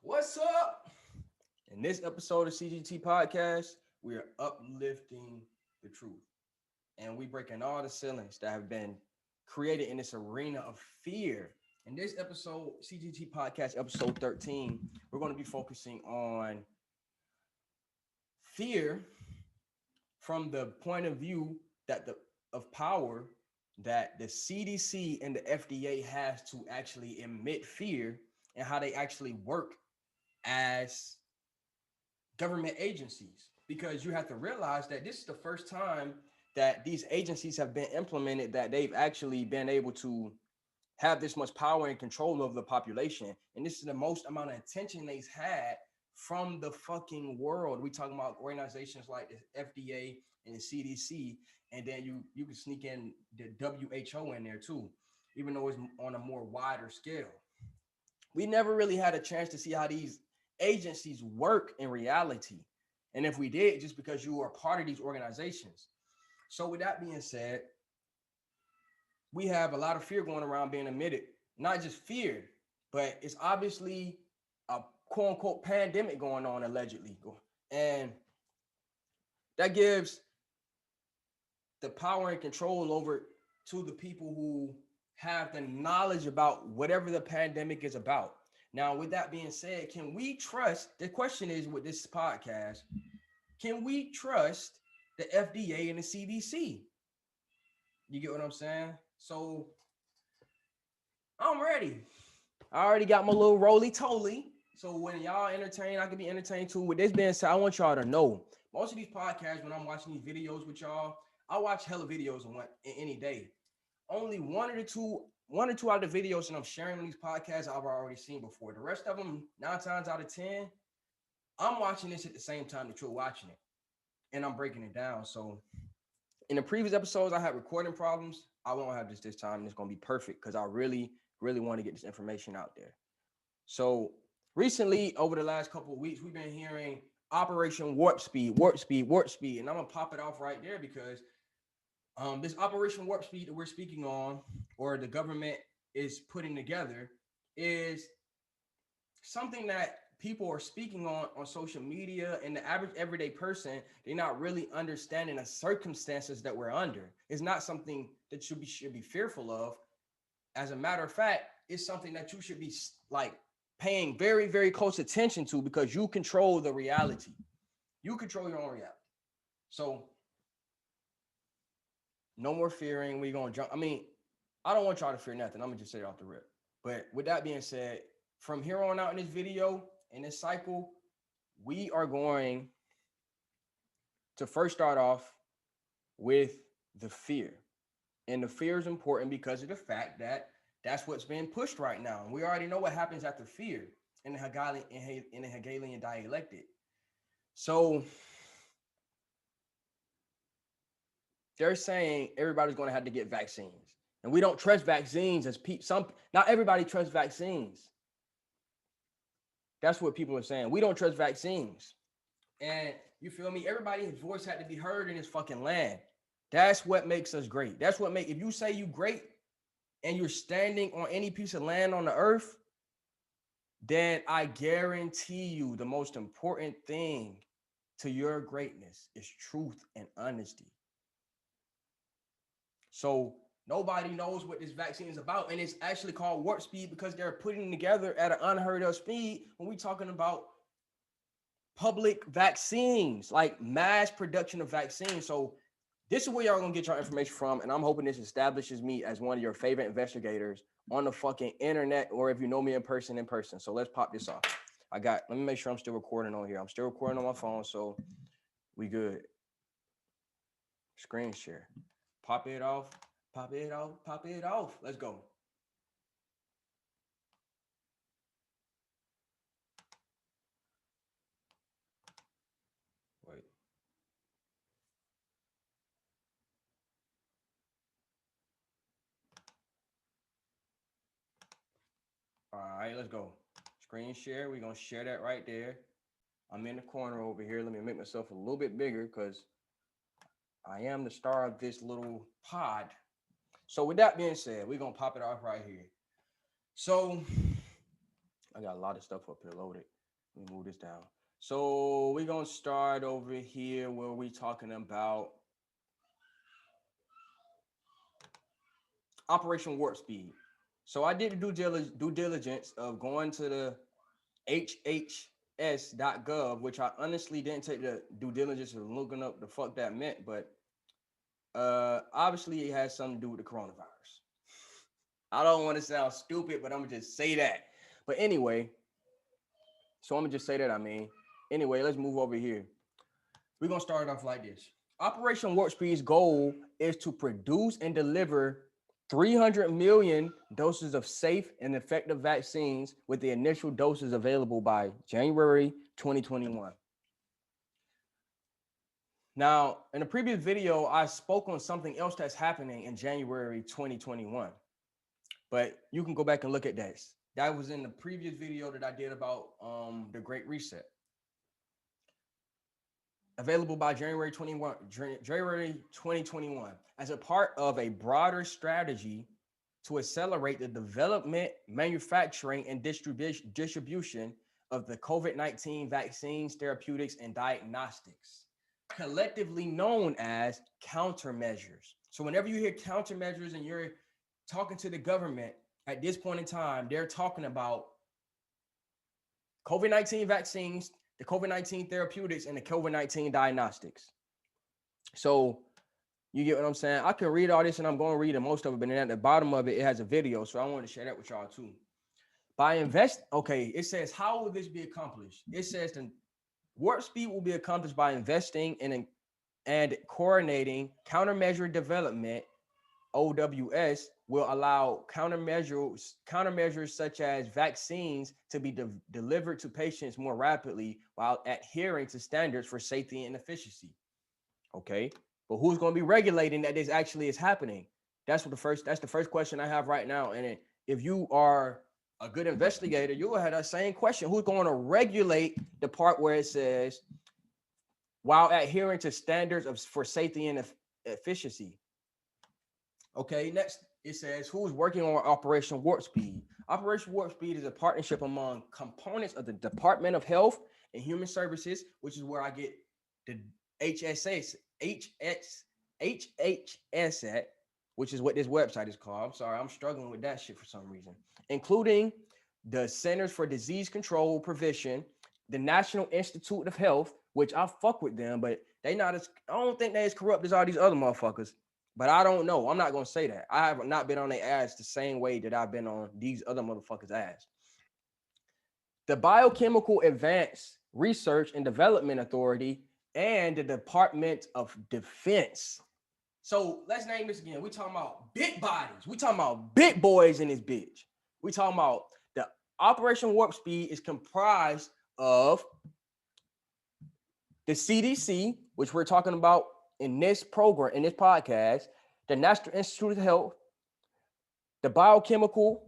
What's up? In this episode of CGT Podcast, we are uplifting the truth and we breaking all the ceilings that have been created in this arena of fear. In this episode, CGT Podcast, episode 13, we're going to be focusing on fear from the point of view that the of power that the CDC and the FDA has to actually emit fear and how they actually work as government agencies, because you have to realize that this is the first time that these agencies have been implemented, that they've actually been able to have this much power and control of the population. And this is the most amount of attention they've had from the fucking world. We talking about organizations like the FDA and the CDC, and then you can sneak in the WHO in there too, even though it's on a more wider scale. We never really had a chance to see how these agencies work in reality. And if we did, just because you are part of these organizations. So with that being said, we have a lot of fear going around being emitted. Not just fear, but it's obviously a quote unquote pandemic going on allegedly. And that gives the power and control over to the people who have the knowledge about whatever the pandemic is about. Now, with that being said, can we trust? The question is with this podcast, can we trust the FDA and the CDC? You get what I'm saying? So I'm ready. I already got my little roly-toly. So when y'all entertain, I can be entertained too. With this being said, I want y'all to know, most of these podcasts, when I'm watching these videos with y'all, I watch hella videos in any day. Only one or two out of the videos that I'm sharing on these podcasts I've already seen before. The rest of them, 9 times out of 10, I'm watching this at the same time that you're watching it, and I'm breaking it down. So in the previous episodes, I had recording problems. I won't have this time. It's going to be perfect because I really, really want to get this information out there. So recently, over the last couple of weeks, we've been hearing Operation Warp Speed, Warp Speed, Warp Speed. And I'm going to pop it off right there because this Operation Warp Speed that we're speaking on, or the government is putting together, is something that people are speaking on social media, and the average everyday person, they're not really understanding the circumstances that we're under. It's not something that you should be fearful of. As a matter of fact, it's something that you should be like paying very, very close attention to, because you control the reality. You control your own reality. So no more fearing. We're going to jump. I mean, I don't want y'all to fear nothing. I'm going to just say it off the rip. But with that being said, from here on out in this video, in this cycle, we are going to first start off with the fear. And the fear is important because of the fact that that's what's being pushed right now. And we already know what happens after fear in the Hegelian dialectic. So they're saying everybody's going to have to get vaccines. And we don't trust vaccines as people. Not everybody trusts vaccines. That's what people are saying. We don't trust vaccines. And you feel me? Everybody's voice had to be heard in this fucking land. That's what makes us great. If you say you great and you're standing on any piece of land on the earth, then I guarantee you the most important thing to your greatness is truth and honesty. So nobody knows what this vaccine is about. And it's actually called warp speed because they're putting together at an unheard of speed when we're talking about public vaccines, like mass production of vaccines. So this is where y'all gonna get your information from. And I'm hoping this establishes me as one of your favorite investigators on the fucking internet, or if you know me in person. So let's pop this off. Let me make sure I'm still recording on here. I'm still recording on my phone, so we good. Screen share. Pop it off, pop it off, pop it off. Let's go. Wait. All right, let's go. Screen share. We're going to share that right there. I'm in the corner over here. Let me make myself a little bit bigger because I am the star of this little pod. So with that being said, we're going to pop it off right here. So I got a lot of stuff up here loaded. Let me move this down. So we're gonna start over here where we talking about Operation Warp Speed. So I did the due diligence of going to the hhs.gov, which I honestly didn't take the due diligence of looking up the fuck that meant, but obviously it has something to do with the coronavirus. I don't want to sound stupid, but I'm gonna just say that. But anyway, so I'm gonna just say that. Anyway, let's move over here. We're gonna start it off like this. Operation Warp Speed's goal is to produce and deliver 300 million doses of safe and effective vaccines, with the initial doses available by January 2021. Now, in the previous video, I spoke on something else that's happening in January 2021, but you can go back and look at that. That was in the previous video that I did about the Great Reset. Available by January 2021, as a part of a broader strategy to accelerate the development, manufacturing, and distribution of the COVID-19 vaccines, therapeutics, and diagnostics, collectively known as countermeasures. So whenever you hear countermeasures and you're talking to the government at this point in time, they're talking about COVID-19 vaccines, the COVID-19 therapeutics, and the COVID-19 diagnostics. So you get what I'm saying? I can read all this, and I'm going to read most of it, but then at the bottom of it, it has a video. So I wanted to share that with y'all too. It says, how will this be accomplished? It says the Warp Speed will be accomplished by investing in and coordinating countermeasure development. OWS will allow countermeasures such as vaccines to be delivered to patients more rapidly while adhering to standards for safety and efficiency. Okay, but who's going to be regulating that this actually is happening? That's the first question I have right now. And if you are a good investigator, you will have that same question. Who's going to regulate the part where it says while adhering to standards for safety and efficiency? Okay, next it says, who's working on Operation Warp Speed? Operation Warp Speed is a partnership among components of the Department of Health and Human Services, which is where I get the HHS at, which is what this website is called. I'm sorry, I'm struggling with that shit for some reason. Including the Centers for Disease Control Prevention, the National Institute of Health, which I fuck with them, but I don't think they as corrupt as all these other motherfuckers. But I don't know. I'm not going to say that. I have not been on their ass the same way that I've been on these other motherfuckers' ass. The Biochemical Advanced Research and Development Authority and the Department of Defense. So let's name this again. We talking about big bodies. We talking about big boys in this bitch. We talking about the Operation Warp Speed is comprised of the CDC, which we're talking about in this program, in this podcast, the National Institute of Health, the biomedical,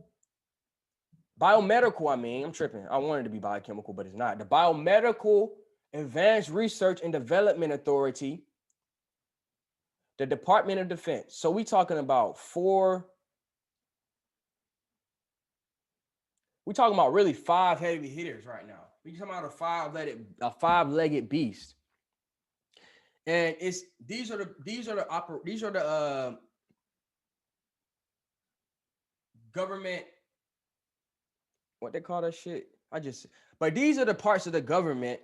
I'm tripping. I wanted to be biochemical, but it's not. The Biomedical Advanced Research and Development Authority, the Department of Defense. So we talking about really 5 heavy hitters right now. We talking about a five-legged beast. And these are the government, what they call that shit. But these are the parts of the government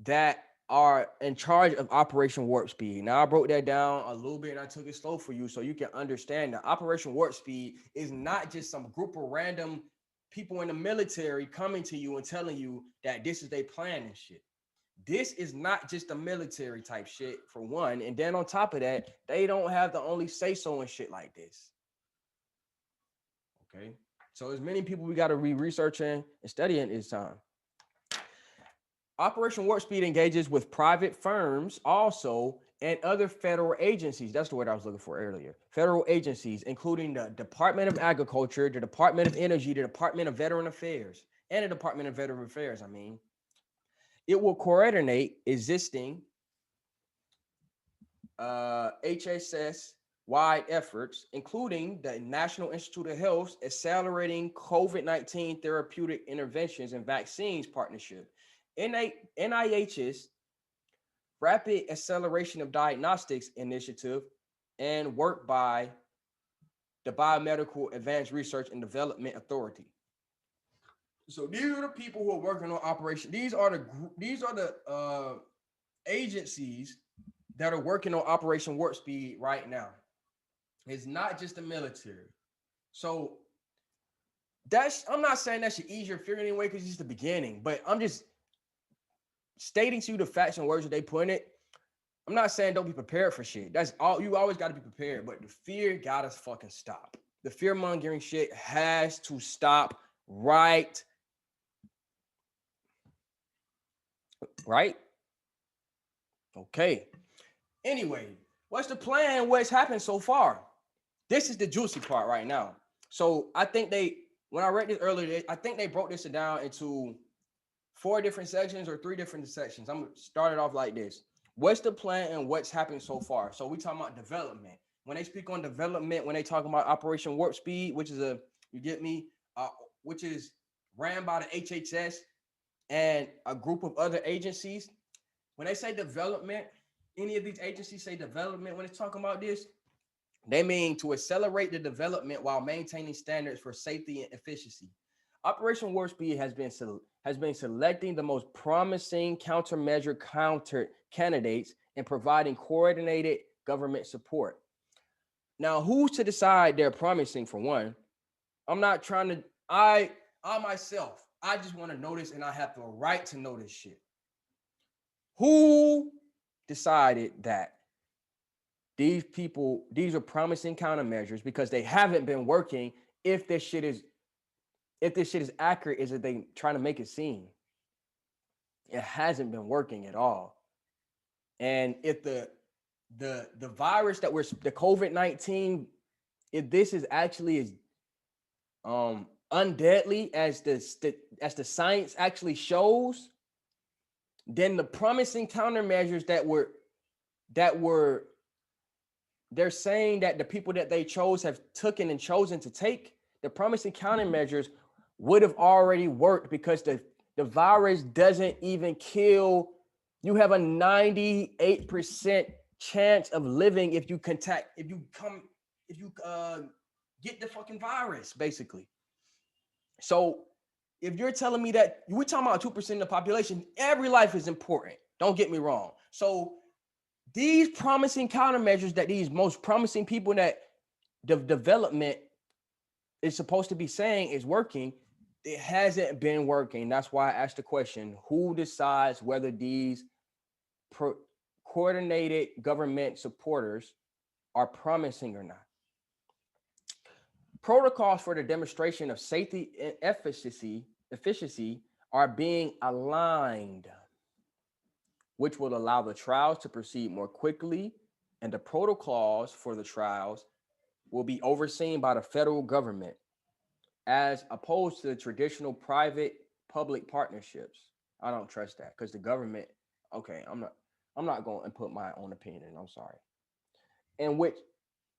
that are in charge of Operation Warp Speed. Now I broke that down a little bit and I took it slow for you so you can understand that Operation Warp Speed is not just some group of random people in the military coming to you and telling you that this is their plan and shit. This is not just a military type shit, for one. And then on top of that, they don't have the only say-so and shit like this. Okay. So there's many people we got to be researching and studying this time. Operation Warp Speed engages with private firms also and other federal agencies. That's the word I was looking for earlier. Federal agencies, including the Department of Agriculture, the Department of Energy, the Department of Veteran Affairs, and the Department of Veteran Affairs, It will coordinate existing HHS wide efforts, including the National Institute of Health accelerating COVID-19 therapeutic interventions and vaccines partnership, NIH's Rapid Acceleration of Diagnostics Initiative, and work by the Biomedical Advanced Research and Development Authority. So these are the people who are working on operation. These are the agencies that are working on Operation Warp Speed right now. It's not just the military. So I'm not saying that should ease your fear anyway, because it's just the beginning. But I'm just stating to you the facts and words that they put in it. I'm not saying don't be prepared for shit. That's all. You always got to be prepared. But the fear gotta fucking stop. The fear mongering shit has to stop right. Right? Okay. Anyway, what's the plan? What's happened so far? This is the juicy part right now. So I think when I read this earlier, I think they broke this down into 4 different sections or 3 different sections. I'm gonna start it off like this. What's the plan and what's happened so far? So we talking about development. When they speak on development, when they talk about Operation Warp Speed, which is you get me, which is ran by the HHS and a group of other agencies. When they say development, any of these agencies say development, when it's talking about this, they mean to accelerate the development while maintaining standards for safety and efficiency. Operation Warp Speed has been selecting the most promising countermeasure candidates and providing coordinated government support. Now, who's to decide they're promising? For one, I'm not trying to. I myself, I just want to know this, and I have the right to know this shit. Who decided that these are promising countermeasures because they haven't been working? If this shit is accurate, is it they trying to make it seem? It hasn't been working at all. And if the virus that the COVID-19, if this is actually as undeadly as the science actually shows, then the promising countermeasures they're saying that the people that they have chosen to take, the promising countermeasures would have already worked, because the virus doesn't even kill. You have a 98% chance of living if you get the fucking virus, basically. So if you're telling me that we're talking about 2% of the population, every life is important. Don't get me wrong. So these promising countermeasures that these most promising people that the development is supposed to be saying is working, it hasn't been working. That's why I asked the question, who decides whether these coordinated government supporters are promising or not? Protocols for the demonstration of safety and efficiency are being aligned, which will allow the trials to proceed more quickly, and the protocols for the trials will be overseen by the federal government, as opposed to the traditional private-public partnerships. I don't trust that, because the government, okay, I'm not going to put my own opinion in, I'm sorry. In which,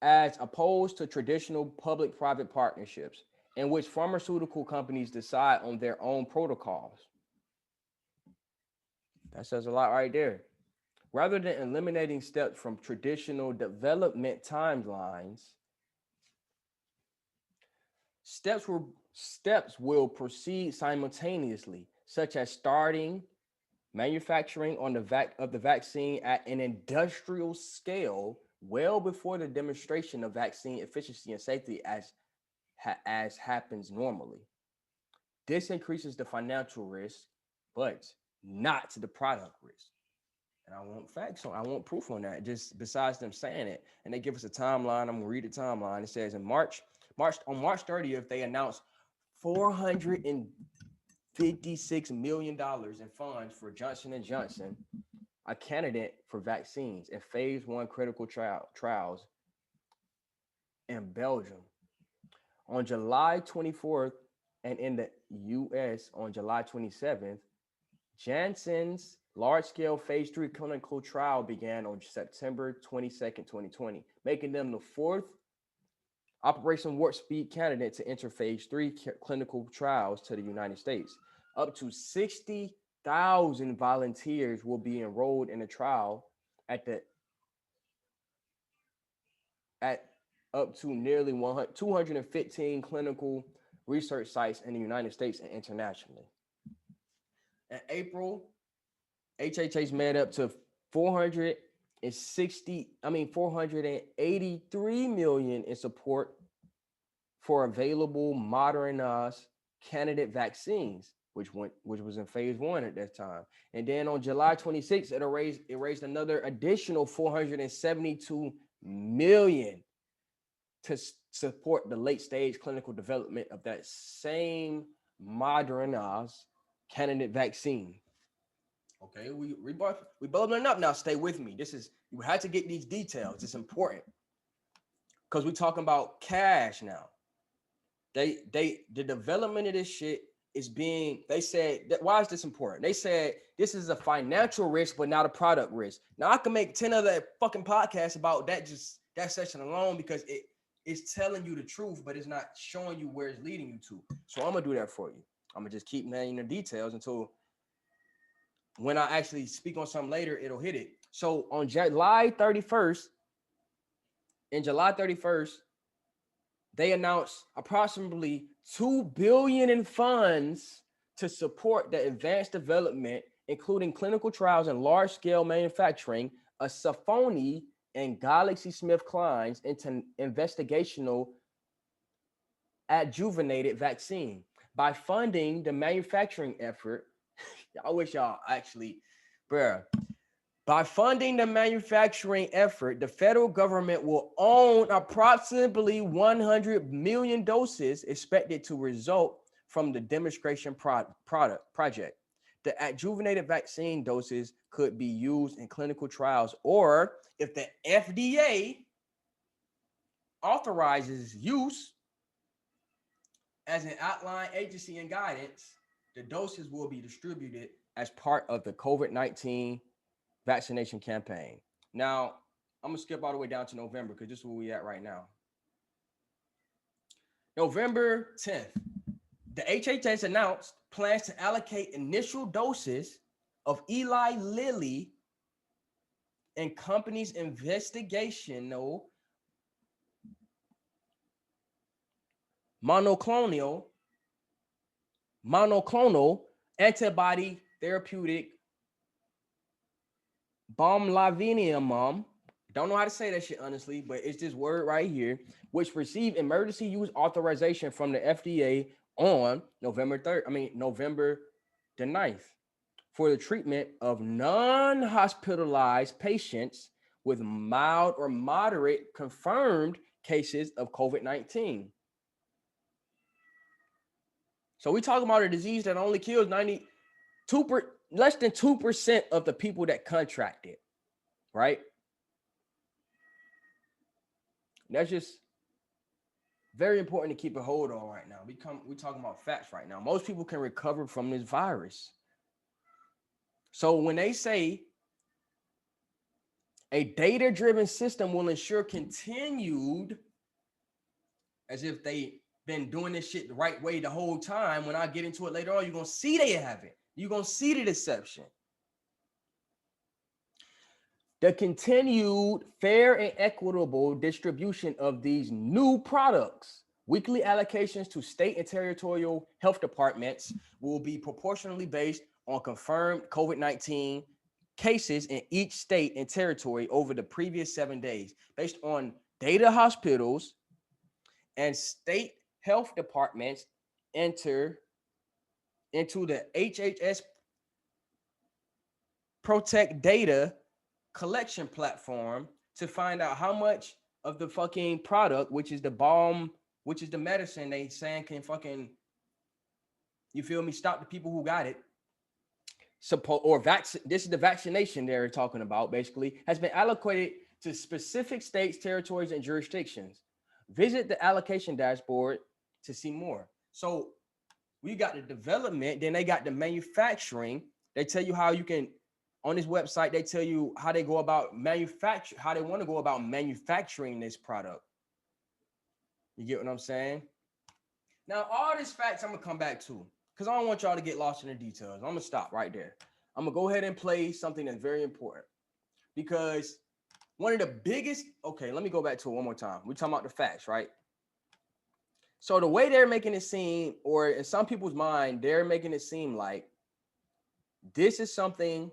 as opposed to traditional public-private partnerships, in which pharmaceutical companies decide on their own protocols. That says a lot right there. Rather than eliminating steps from traditional development timelines, steps will proceed simultaneously, such as starting manufacturing of the vaccine at an industrial scale well before the demonstration of vaccine efficiency and safety as happens normally. This increases the financial risk, but not the product risk. And I want facts I want proof on that, just besides them saying it. And they give us a timeline. I'm gonna read the timeline. It says on March 30th, they announced $456 million in funds for Johnson & Johnson, a candidate for vaccines in phase 1 critical trials in Belgium. On July 24th, and in the US on July 27th, Janssen's Large-scale phase 3 clinical trial began on September 22nd, 2020, making them the fourth Operation Warp Speed candidate to enter phase 3 clinical trials to the United States. Up to 60,000 volunteers will be enrolled in the trial at up to nearly 215 clinical research sites in the United States and internationally. In April, HHA's made up to 483 million in support for available modernized candidate vaccines, which was in phase 1 at that time. And then on July 26th, it raised another additional 472 million to support the late stage clinical development of that same modernized candidate vaccine. Okay, we bubbling up now. Stay with me. You had to get these details. It's important because we're talking about cash now. The development of this shit is being, they said that, why is this important? They said this is a financial risk, but not a product risk. Now I can make 10 other fucking podcasts about that, just that section alone, because it's telling you the truth, but it's not showing you where it's leading you to. So I'm gonna do that for you. I'm gonna just keep naming the details until when I actually speak on something later, it'll hit it. So on July 31st, they announced approximately $2 billion in funds to support the advanced development, including clinical trials and large-scale manufacturing, of Safoni and GlaxoSmithKline's investigational adjuvanted vaccine. By funding the manufacturing effort, I wish y'all actually, by funding the manufacturing effort, the federal government will own approximately 100 million doses expected to result from the demonstration project. The adjuvanted vaccine doses could be used in clinical trials, or if the FDA authorizes use as an outline agency and guidance, the doses will be distributed as part of the COVID-19 vaccination campaign. Now, I'm gonna skip all the way down to November because this is where we at right now. November 10th, the HHS announced plans to allocate initial doses of Eli Lilly and company's investigational monoclonal antibody therapeutic Bomlavimab, don't know how to say that shit honestly, but it's this word right here, which received emergency use authorization from the FDA on November the 9th for the treatment of non-hospitalized patients with mild or moderate confirmed cases of COVID-19. So we talking about a disease that only kills less than 2% of the people that contract it, right? That's just very important to keep a hold on right now. We're talking about facts right now. Most people can recover from this virus. So when they say a data-driven system will ensure continued, as if they been doing this shit the right way the whole time, when I get into it later on, you're going to see they have it. You're going to see the deception. The continued fair and equitable distribution of these new products. Weekly allocations to state and territorial health departments will be proportionally based on confirmed COVID-19 cases in each state and territory over the previous 7 days, based on data hospitals and state health departments enter into the HHS Protect data collection platform to find out how much of the fucking product, which is the bomb, which is the medicine they saying can fucking, you feel me, stop the people who got it. This is the vaccination they're talking about, basically, has been allocated to specific states, territories, and jurisdictions. Visit the allocation dashboard to see more. So we got the development, then they got the manufacturing. They tell you how you can On this website, they tell you how they go about manufacture, how they want to go about manufacturing this product. You get what I'm saying? Now, all these facts I'm gonna come back to because I don't want y'all to get lost in the details. I'm gonna stop right there. I'm gonna go ahead and play something that's very important because one of the biggest, okay, let me go back to it one more time. We're talking about the facts, right? So the way they're making it seem, or in some people's mind, they're making it seem like this is something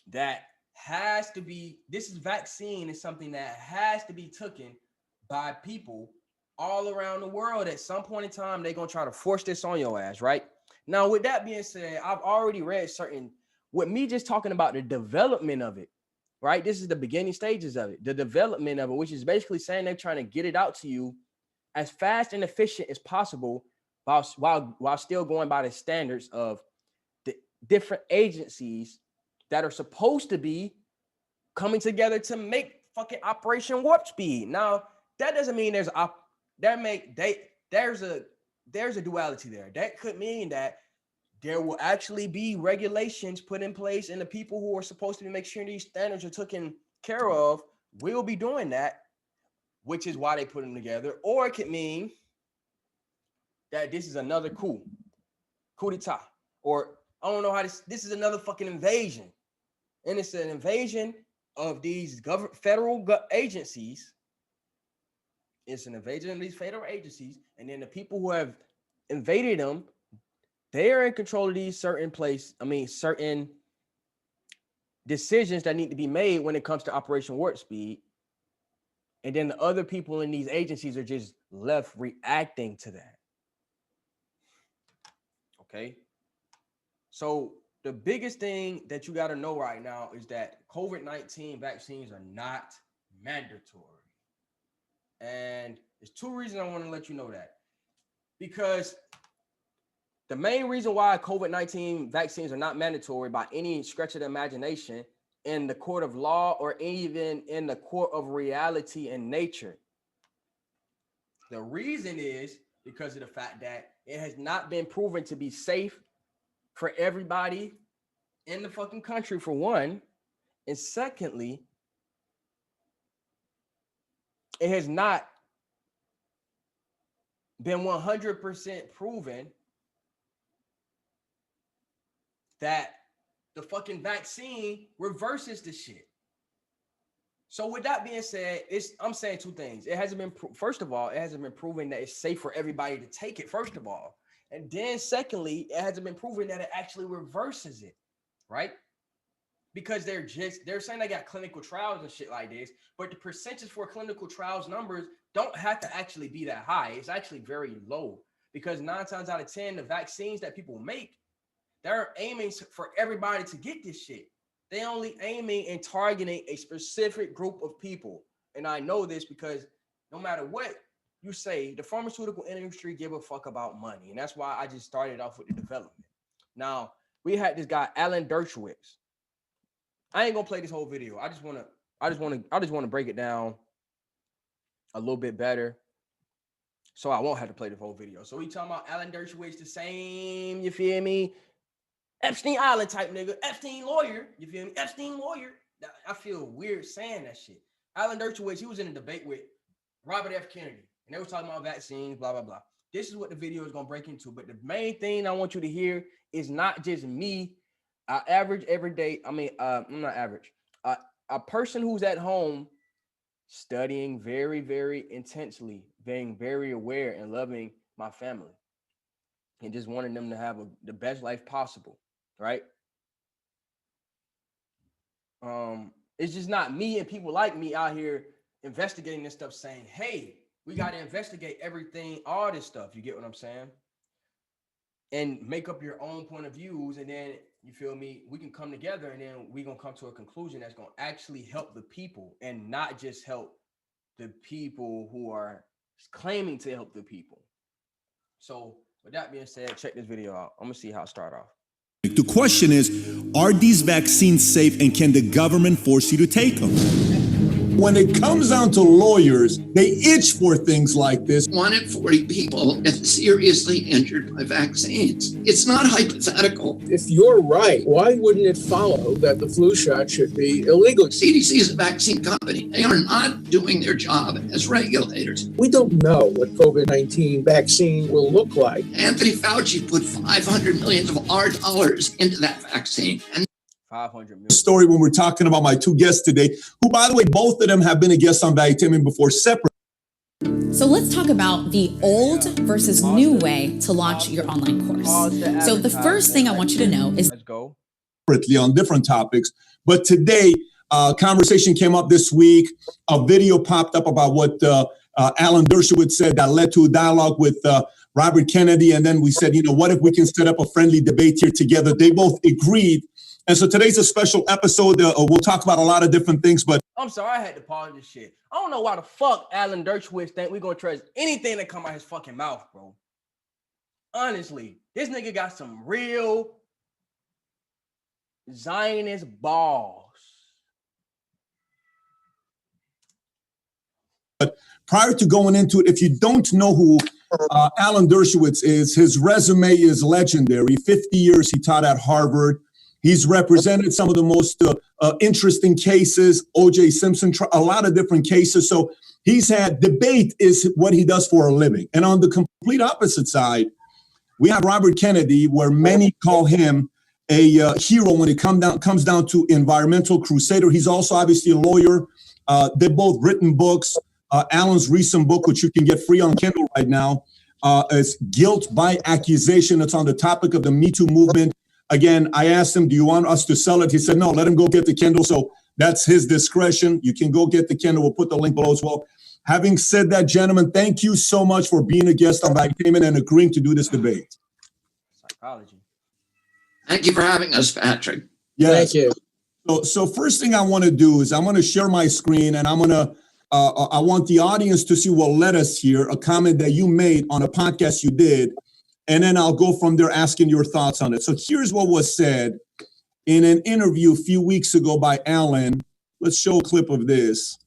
that has to be, this is vaccine is something that has to be taken by people all around the world. At some point in time, they're going to try to force this on your ass, right? Now, with that being said, I've already read certain, with me just talking about the development of it, right? This is the beginning stages of it, the development of it, which is basically saying they're trying to get it out to you as fast and efficient as possible while still going by the standards of the different agencies that are supposed to be coming together to make fucking Operation Warp Speed. Now, that doesn't mean there's a duality there. That could mean that there will actually be regulations put in place, and the people who are supposed to be making sure these standards are taken care of will be doing that, which is why they put them together. Or it could mean that this is another coup d'etat, or I don't know how this is another fucking invasion. And it's an invasion of these federal agencies. It's an invasion of these federal agencies. And then the people who have invaded them, they are in control of these certain decisions that need to be made when it comes to Operation Warp Speed. And then the other people in these agencies are just left reacting to that. Okay. So the biggest thing that you got to know right now is that COVID-19 vaccines are not mandatory. And there's two reasons I want to let you know that. Because the main reason why COVID-19 vaccines are not mandatory by any stretch of the imagination in the court of law or even in the court of reality and nature. The reason is because of the fact that it has not been proven to be safe for everybody in the fucking country, for one. And secondly, it has not been 100% proven that the fucking vaccine reverses the shit. So with that being said, I'm saying two things. It hasn't been, first of all, it hasn't been proven that it's safe for everybody to take it, first of all. And then secondly, it hasn't been proven that it actually reverses it, right? Because they're saying they got clinical trials and shit like this, but the percentage for clinical trials numbers don't have to actually be that high. It's actually very low because 9 times out of 10, the vaccines that people make, they're aiming for everybody to get this shit. They only aiming and targeting a specific group of people. And I know this because no matter what you say, the pharmaceutical industry give a fuck about money. And that's why I just started off with the development. Now, we had this guy, Alan Dershowitz. I ain't gonna play this whole video. I just wanna break it down a little bit better, so I won't have to play the whole video. So we talking about Alan Dershowitz, the same, you feel me? Epstein Island type nigga, Epstein lawyer, you feel me? Epstein lawyer. I feel weird saying that shit. Alan Dershowitz, he was in a debate with Robert F. Kennedy, and they were talking about vaccines, blah blah blah. This is what the video is gonna break into. But the main thing I want you to hear is not just me. Average everyday, I'm not average. A person who's at home studying very, very intensely, being very aware and loving my family and just wanting them to have the best life possible, right? It's just not me and people like me out here investigating this stuff saying, hey, we got to investigate everything, all this stuff. You get what I'm saying? And make up your own point of views, and then you feel me, we can come together and then we're gonna come to a conclusion that's gonna actually help the people and not just help the people who are claiming to help the people. So with that being said, check this video out. I'm gonna see how it start off. The question is, are these vaccines safe and can the government force you to take them? When it comes down to lawyers, they itch for things like this. 1 in 40 people get seriously injured by vaccines. It's not hypothetical. If you're right, why wouldn't it follow that the flu shot should be illegal? CDC is a vaccine company. They are not doing their job as regulators. We don't know what COVID-19 vaccine will look like. Anthony Fauci put $500 million of our dollars into that vaccine. And 500 million. Story when we're talking about my two guests today, who, by the way, both of them have been a guest on Valuetainment before separate. So let's talk about the old versus new way to launch your online course. So the first thing I want you to know is separately on different topics. But today, conversation came up this week. A video popped up about what Alan Dershowitz said that led to a dialogue with Robert Kennedy. And then we said, what if we can set up a friendly debate here together? They both agreed. And so today's a special episode. We'll talk about a lot of different things, but I'm sorry, I had to pause this shit. I don't know why the fuck Alan Dershowitz think we're gonna trust anything that come out his fucking mouth, bro. Honestly, this nigga got some real Zionist balls. But prior to going into it, if you don't know who Alan Dershowitz is, his resume is legendary. 50 years he taught at Harvard. He's represented some of the most interesting cases, O.J. Simpson, a lot of different cases. So he's had debate is what he does for a living. And on the complete opposite side, we have Robert Kennedy, where many call him a hero when it comes down to environmental crusader. He's also obviously a lawyer. They've both written books. Alan's recent book, which you can get free on Kindle right now, is Guilt by Accusation. It's on the topic of the Me Too movement. Again, I asked him, do you want us to sell it? He said, no, let him go get the Kindle. So that's his discretion. You can go get the Kindle. We'll put the link below as well. Having said that, gentlemen, thank you so much for being a guest on Valuetainment and agreeing to do this debate. Psychology. thank you for having us, Patrick. Yes. Thank you. So first thing I want to do is I'm going to share my screen, and I want the audience to see what led us here, a comment that you made on a podcast you did. And then I'll go from there asking your thoughts on it. So here's what was said in an interview a few weeks ago by Alan. Let's show a clip of this.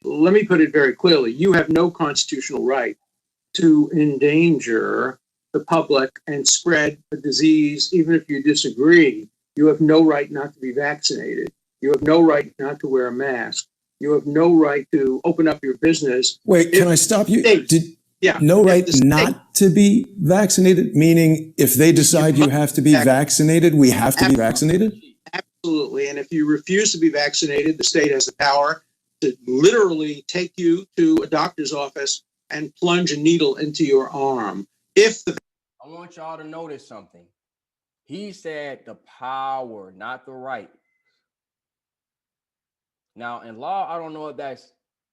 Let me put it very clearly. You have no constitutional right to endanger the public and spread a disease, even if you disagree. You have no right not to be vaccinated. You have no right not to wear a mask. You have no right to open up your business. Wait, can I stop you? No right not to be vaccinated, meaning if they decide you have to be vaccinated, we have to be vaccinated? Absolutely. And if you refuse to be vaccinated, the state has the power to literally take you to a doctor's office and plunge a needle into your arm. I want y'all to notice something. He said the power, not the right. Now, in law, I don't know if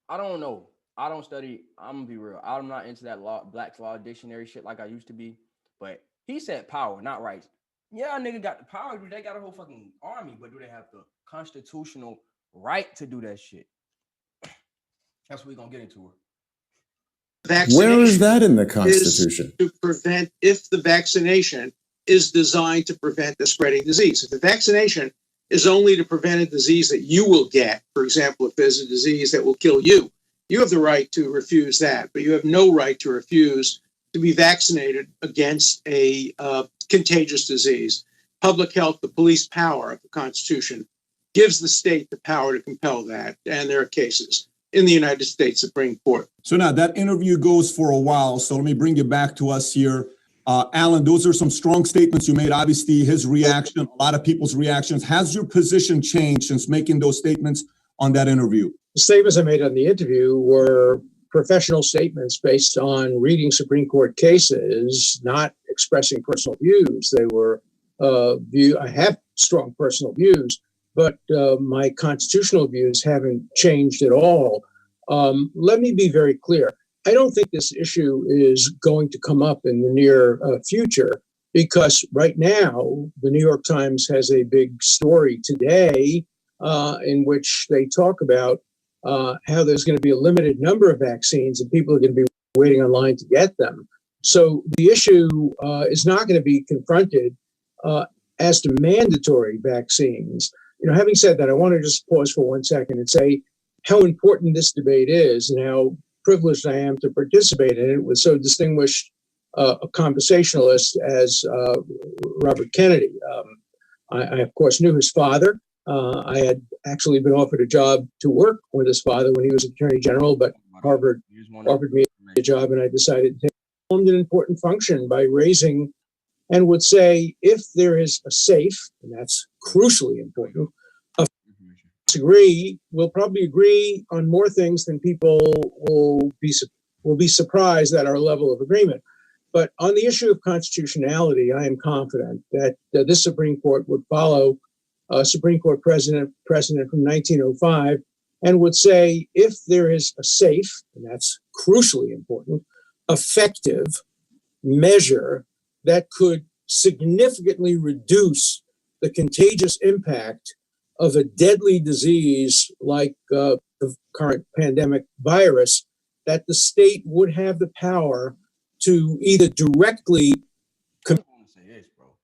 I don't know. I don't study, I'm gonna be real. I'm not into that Black's Law Dictionary shit like I used to be. But he said power, not rights. Yeah, nigga got the power. They got a whole fucking army, but do they have the constitutional right to do that shit? That's what we're gonna get into it. Where is that in the Constitution? To prevent, if the vaccination is designed to prevent the spreading disease. If the vaccination is only to prevent a disease that you will get, for example, if there's a disease that will kill you, you have the right to refuse that, but you have no right to refuse to be vaccinated against a contagious disease. Public health, the police power of the Constitution, gives the state the power to compel that, and there are cases in the United States Supreme Court. So now that interview goes for a while, so let me bring you back to us here. Alan, those are some strong statements you made. Obviously, his reaction, a lot of people's reactions. Has your position changed since making those statements on that interview? The statements I made on the interview were professional statements based on reading Supreme Court cases, not expressing personal views. They were I have strong personal views, but my constitutional views haven't changed at all. Let me be very clear. I don't think this issue is going to come up in the near future, because right now the New York Times has a big story today in which they talk about how there's going to be a limited number of vaccines and people are going to be waiting online to get them. So the issue is not going to be confronted as to mandatory vaccines. Having said that, I want to just pause for 1 second and say how important this debate is and how privileged I am to participate in it with so distinguished a conversationalist as Robert Kennedy. I, of course, knew his father. I had actually been offered a job to work with his father when he was Attorney General, but Harvard offered me a job, and I decided to perform an important function by raising and would say, if there is a safe, and that's crucially important, we'll probably agree on more things than people will be surprised at our level of agreement. But on the issue of constitutionality, I am confident that this Supreme Court would follow Supreme Court precedent from 1905 and would say, if there is a safe, and that's crucially important, effective measure that could significantly reduce the contagious impact of a deadly disease like the current pandemic virus, that the state would have the power to either directly. I'm going to say this, bro.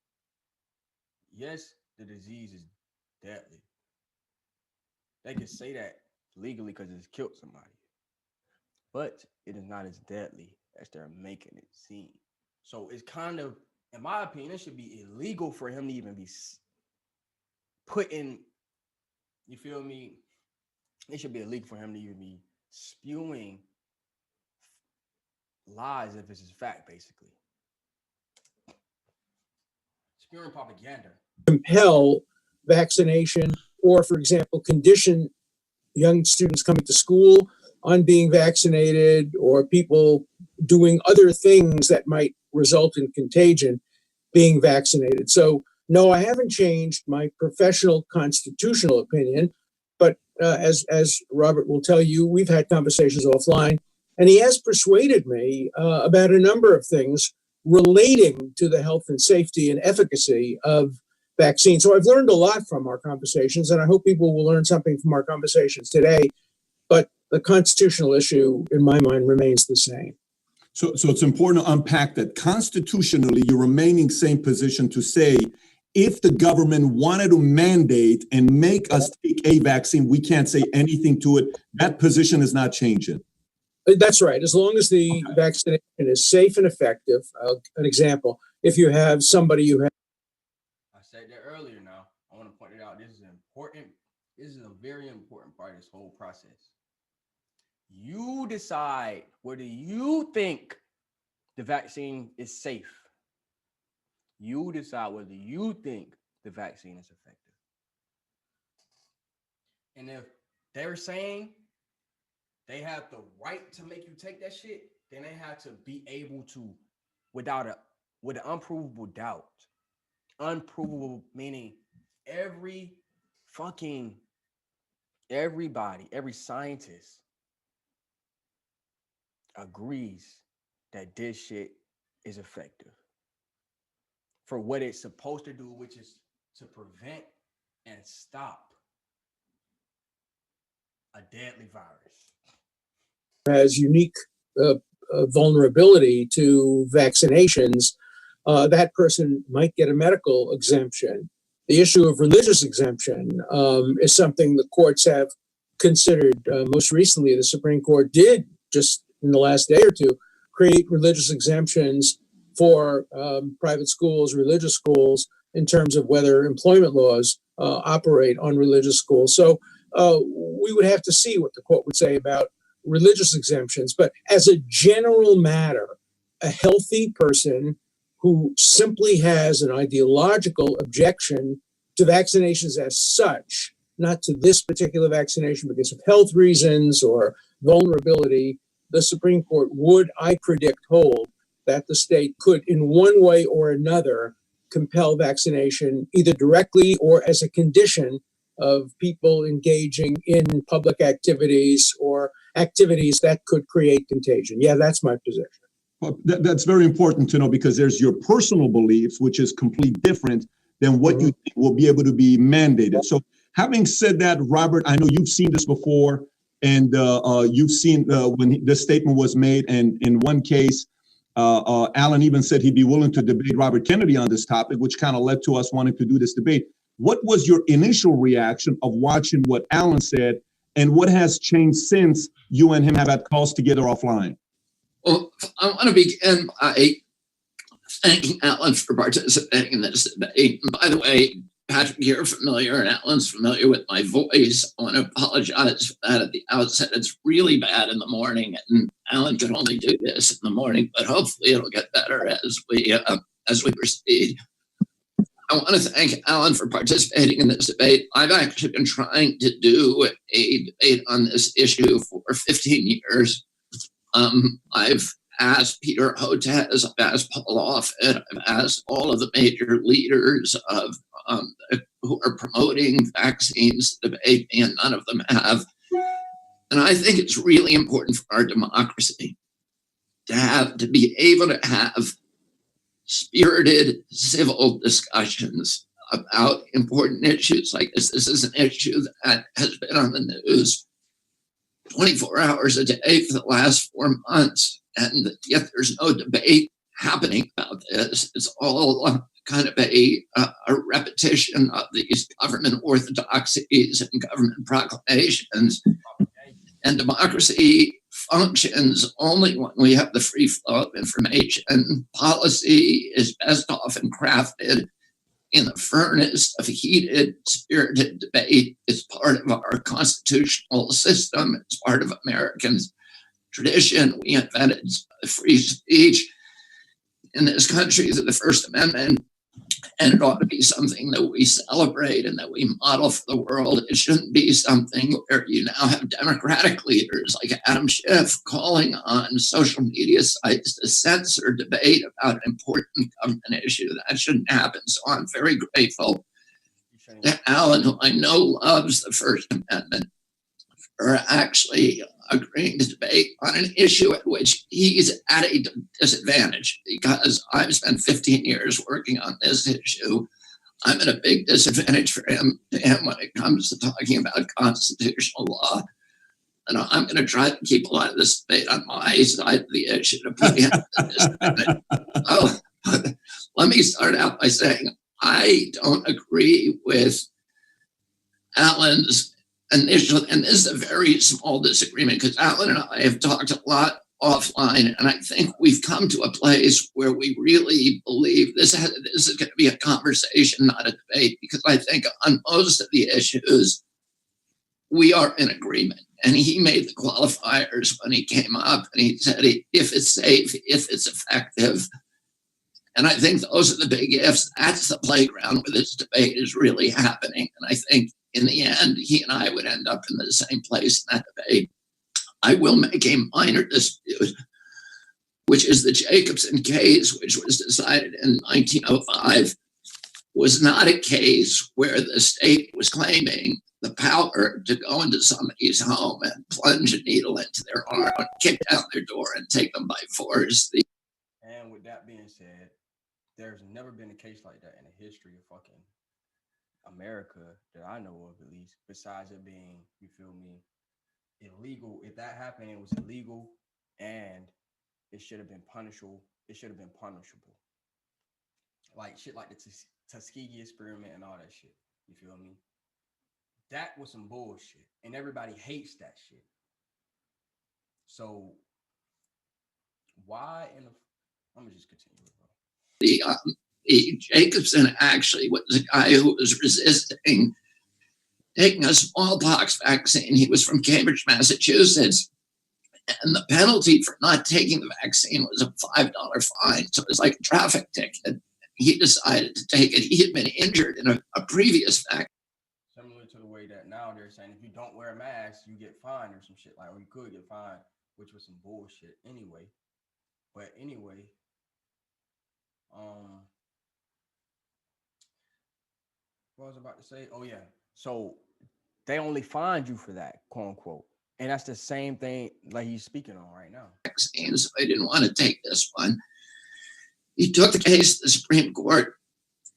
Yes, the disease is deadly. They can say that legally because it's killed somebody, but it is not as deadly as they're making it seem. So it's kind of, in my opinion, it should be illegal for him to even be put in. You feel me? It should be illegal for him to even be spewing lies if it's his fact, basically. Spewing propaganda. Compel vaccination, or, for example, condition young students coming to school on being vaccinated, or people doing other things that might result in contagion being vaccinated. So, no, I haven't changed my professional constitutional opinion, but as Robert will tell you, we've had conversations offline, and he has persuaded me about a number of things relating to the health and safety and efficacy of vaccines. So I've learned a lot from our conversations, and I hope people will learn something from our conversations today. But the constitutional issue, in my mind, remains the same. So it's important to unpack that constitutionally, you're remaining same position to say, if the government wanted to mandate and make us take a vaccine, we can't say anything to it. That position is not changing. That's right. As long as the vaccination is safe and effective. An example, if you have somebody who has. I said that earlier now. I want to point it out. This is important. This is a very important part of this whole process. You decide whether you think the vaccine is safe. You decide whether you think the vaccine is effective. And if they're saying they have the right to make you take that shit, then they have to be able to, with an unprovable doubt. Unprovable meaning everybody, every scientist agrees that this shit is effective for what it's supposed to do, which is to prevent and stop a deadly virus. Has unique vulnerability to vaccinations, that person might get a medical exemption. The issue of religious exemption is something the courts have considered. Most recently, the Supreme Court did, just in the last day or two, create religious exemptions for private schools, religious schools, in terms of whether employment laws operate on religious schools. So we would have to see what the court would say about religious exemptions. But as a general matter, a healthy person who simply has an ideological objection to vaccinations as such, not to this particular vaccination because of health reasons or vulnerability, the Supreme Court would, I predict, hold that the state could, in one way or another, compel vaccination either directly or as a condition of people engaging in public activities or activities that could create contagion. Yeah, that's my position. Well, that's very important to know, because there's your personal beliefs, which is completely different than what you think will be able to be mandated. So having said that, Robert, I know you've seen this before, and you've seen when this statement was made, and in one case, Alan even said he'd be willing to debate Robert Kennedy on this topic, which kind of led to us wanting to do this debate. What was your initial reaction of watching what Alan said And what has changed since you and him have had calls together offline? Well, I want to begin by thanking Alan for participating in this debate. And by the way, Patrick, you're familiar and Alan's familiar with my voice. I want to apologize for that at the outset. It's really bad in the morning, and Alan can only do this in the morning, but hopefully it'll get better as we proceed. I want to thank Alan for participating in this debate. I've actually been trying to do a debate on this issue for 15 years. I've asked Peter Hotez, I've asked Paul Offit, I've asked all of the major leaders of who are promoting vaccines to debate me, and none of them have. And I think it's really important for our democracy to be able to have spirited civil discussions about important issues like this. This is an issue that has been on the news 24 hours a day for the last 4 months, and yet there's no debate happening about this. It's all kind of a repetition of these government orthodoxies and government proclamations. And democracy functions only when we have the free flow of information. Policy is best often crafted in the furnace of heated, spirited debate. It's part of our constitutional system. It's part of Americans' tradition. We invented free speech in this country through the First Amendment, and it ought to be something that we celebrate and that we model for the world. It shouldn't be something where you now have Democratic leaders like Adam Schiff calling on social media sites to censor debate about an important government issue. That shouldn't happen. So I'm very grateful to Alan, who I know loves the First Amendment, for actually agreeing to debate on an issue at which he's at a disadvantage, because I've spent 15 years working on this issue. I'm at a big disadvantage for him when it comes to talking about constitutional law. And I'm going to try to keep a lot of this debate on my side of the issue to put him at a disadvantage. Oh, let me start out by saying I don't agree with Alan's initial, and this is a very small disagreement because Alan and I have talked a lot offline, and I think we've come to a place where we really believe this is going to be a conversation, not a debate, because I think on most of the issues we are in agreement. And he made the qualifiers when he came up, and he said if it's safe, if it's effective. And I think those are the big ifs. That's the playground where this debate is really happening. And I think in the end, he and I would end up in the same place in that debate. I will make a minor dispute, which is the Jacobson case, which was decided in 1905, was not a case where the state was claiming the power to go into somebody's home and plunge a needle into their arm, kick down their door, and take them by force. And with that being said, there's never been a case like that in the history of fucking America that I know of, at least, besides it being, you feel me, illegal. If that happened, it was illegal, and it should have been punishable. It should have been punishable. Like shit like the Tuskegee experiment and all that shit. You feel me? That was some bullshit, and everybody hates that shit. So why in the? Let me just continue, bro. The Jacobson actually was a guy who was resisting taking a smallpox vaccine. He was from Cambridge, Massachusetts, and the penalty for not taking the vaccine was a $5 fine. So it was like a traffic ticket. He decided to take it. He had been injured in a previous vaccine. Similar to the way that now they're saying if you don't wear a mask, you get fined or some shit like, or you could get fined, which was some bullshit anyway. But anyway, what was I about to say? Oh yeah. So they only fined you for that, quote unquote. And that's the same thing like he's speaking on right now. Vaccines. I didn't want to take this one. He took the case to the Supreme Court.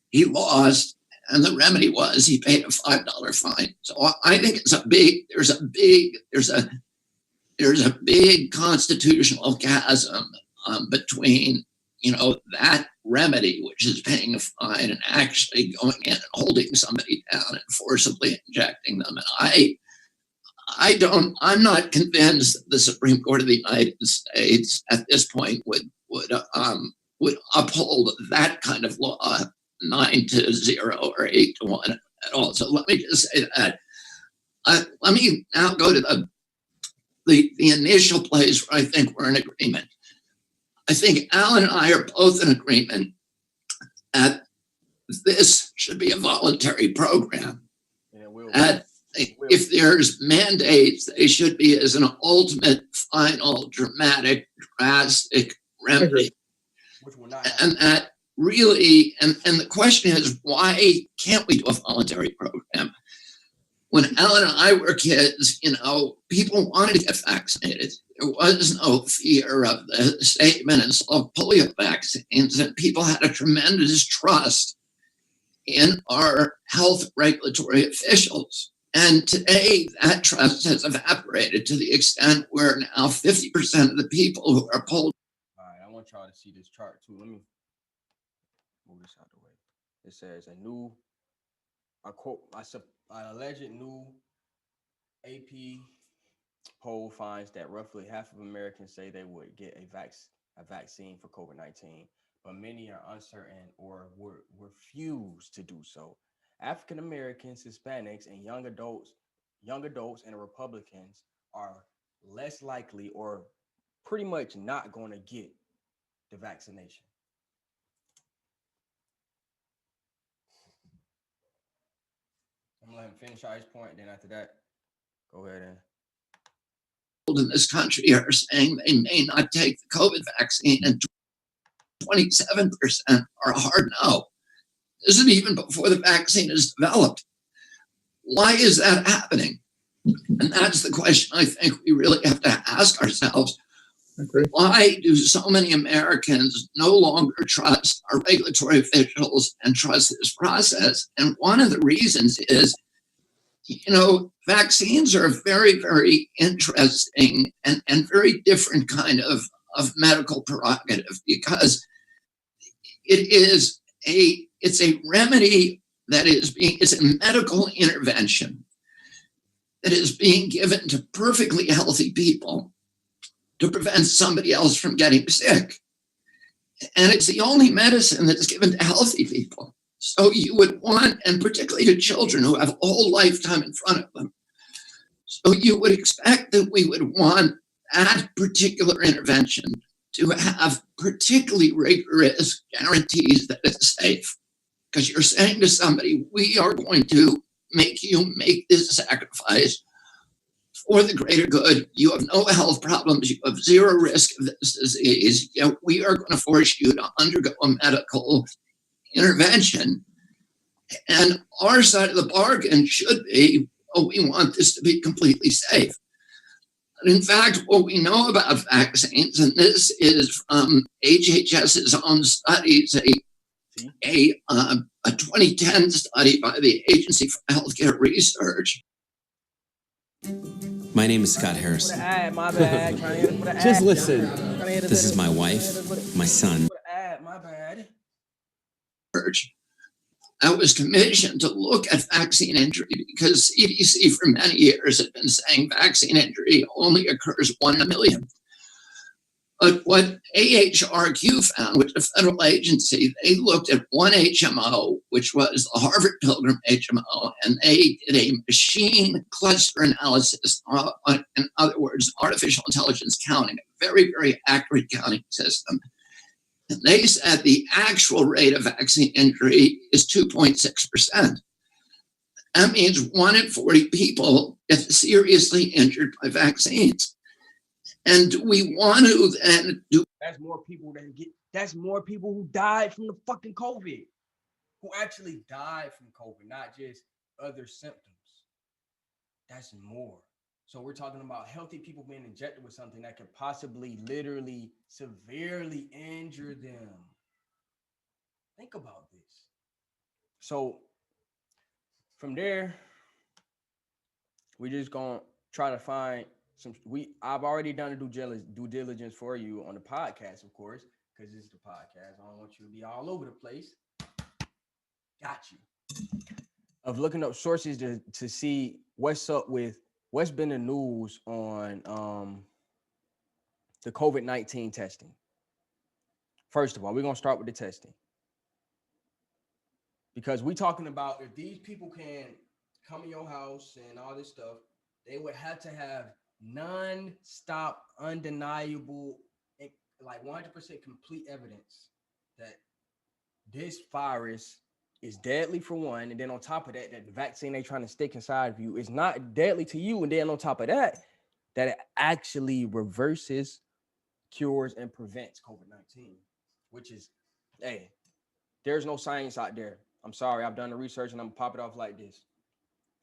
He lost, and the remedy was he paid a $5 fine. So I think it's there's a big constitutional chasm between, that remedy, which is paying a fine, and actually going in and holding somebody down and forcibly injecting them. And I'm not convinced that the Supreme Court of the United States at this point would uphold that kind of law 9-0 or 8-1 at all. So let me just say that. Let me now go to the initial place where I think we're in agreement. I think Alan and I are both in agreement that this should be a voluntary program. That if there's mandates, they should be as an ultimate, final, dramatic, drastic remedy. And that really, and the question is, why can't we do a voluntary program? When Alan and I were kids, people wanted to get vaccinated. There was no fear of the state administration of polio vaccines, and people had a tremendous trust in our health regulatory officials. And today, that trust has evaporated to the extent where now 50% of the people who are polled. All right, I want y'all to see this chart too. Let me move this out of the way. It says an alleged new AP poll finds that roughly half of Americans say they would get a vaccine for COVID-19, but many are uncertain or refuse to do so. African Americans, Hispanics, and young adults and Republicans are less likely or pretty much not going to get the vaccination. I'm gonna let him finish out his point. Then after that, go ahead and. In this country are saying they may not take the COVID vaccine, and 27% are hard no. This is even before the vaccine is developed. Why is that happening? And that's the question I think we really have to ask ourselves. Why do so many Americans no longer trust our regulatory officials and trust this process? And one of the reasons is, vaccines are a very, very interesting and very different kind of medical prerogative, because it's a remedy it's a medical intervention that is being given to perfectly healthy people to prevent somebody else from getting sick. And it's the only medicine that's given to healthy people. So you would want, and particularly to children who have a whole lifetime in front of them, so you would expect that we would want that particular intervention to have particularly rigorous guarantees that it's safe. Because you're saying to somebody, we are going to make you make this sacrifice for the greater good. You have no health problems. You have zero risk of this disease. We are going to force you to undergo a medical intervention. And our side of the bargain should be, we want this to be completely safe. And in fact, what we know about vaccines, and this is from HHS's own studies, a 2010 study by the Agency for Healthcare Research. My name is Scott Harrison. My bad. Just listen. This is my wife, my son. My bad. I was commissioned to look at vaccine injury because CDC for many years had been saying vaccine injury only occurs 1 in a million. But what AHRQ found, which is a federal agency, they looked at one HMO, which was the Harvard Pilgrim HMO, and they did a machine cluster analysis, in other words, artificial intelligence counting, a very, very accurate counting system. And they said the actual rate of vaccine injury is 2.6%. That means 1 in 40 people get seriously injured by vaccines. And do we want to then do? That's more people that's more people who died from the fucking COVID, who actually died from COVID, not just other symptoms. That's more. So we're talking about healthy people being injected with something that could possibly, literally, severely injure them. Think about this. So from there, we're just gonna try to find I've already done the due diligence for you on the podcast, of course, because this is the podcast. I don't want you to be all over the place. Got you. Of looking up sources to see what's up with what's been the news on the COVID-19 testing? First of all, we're gonna start with the testing. Because we're talking about if these people can come in your house and all this stuff, they would have to have non-stop, undeniable, like 100% complete evidence that this virus is deadly for one, and then on top of that, that the vaccine they trying to stick inside of you is not deadly to you, and then on top of that, that it actually reverses, cures, and prevents COVID-19, which is, hey, there's no science out there. I'm sorry, I've done the research and I'm gonna pop it off like this.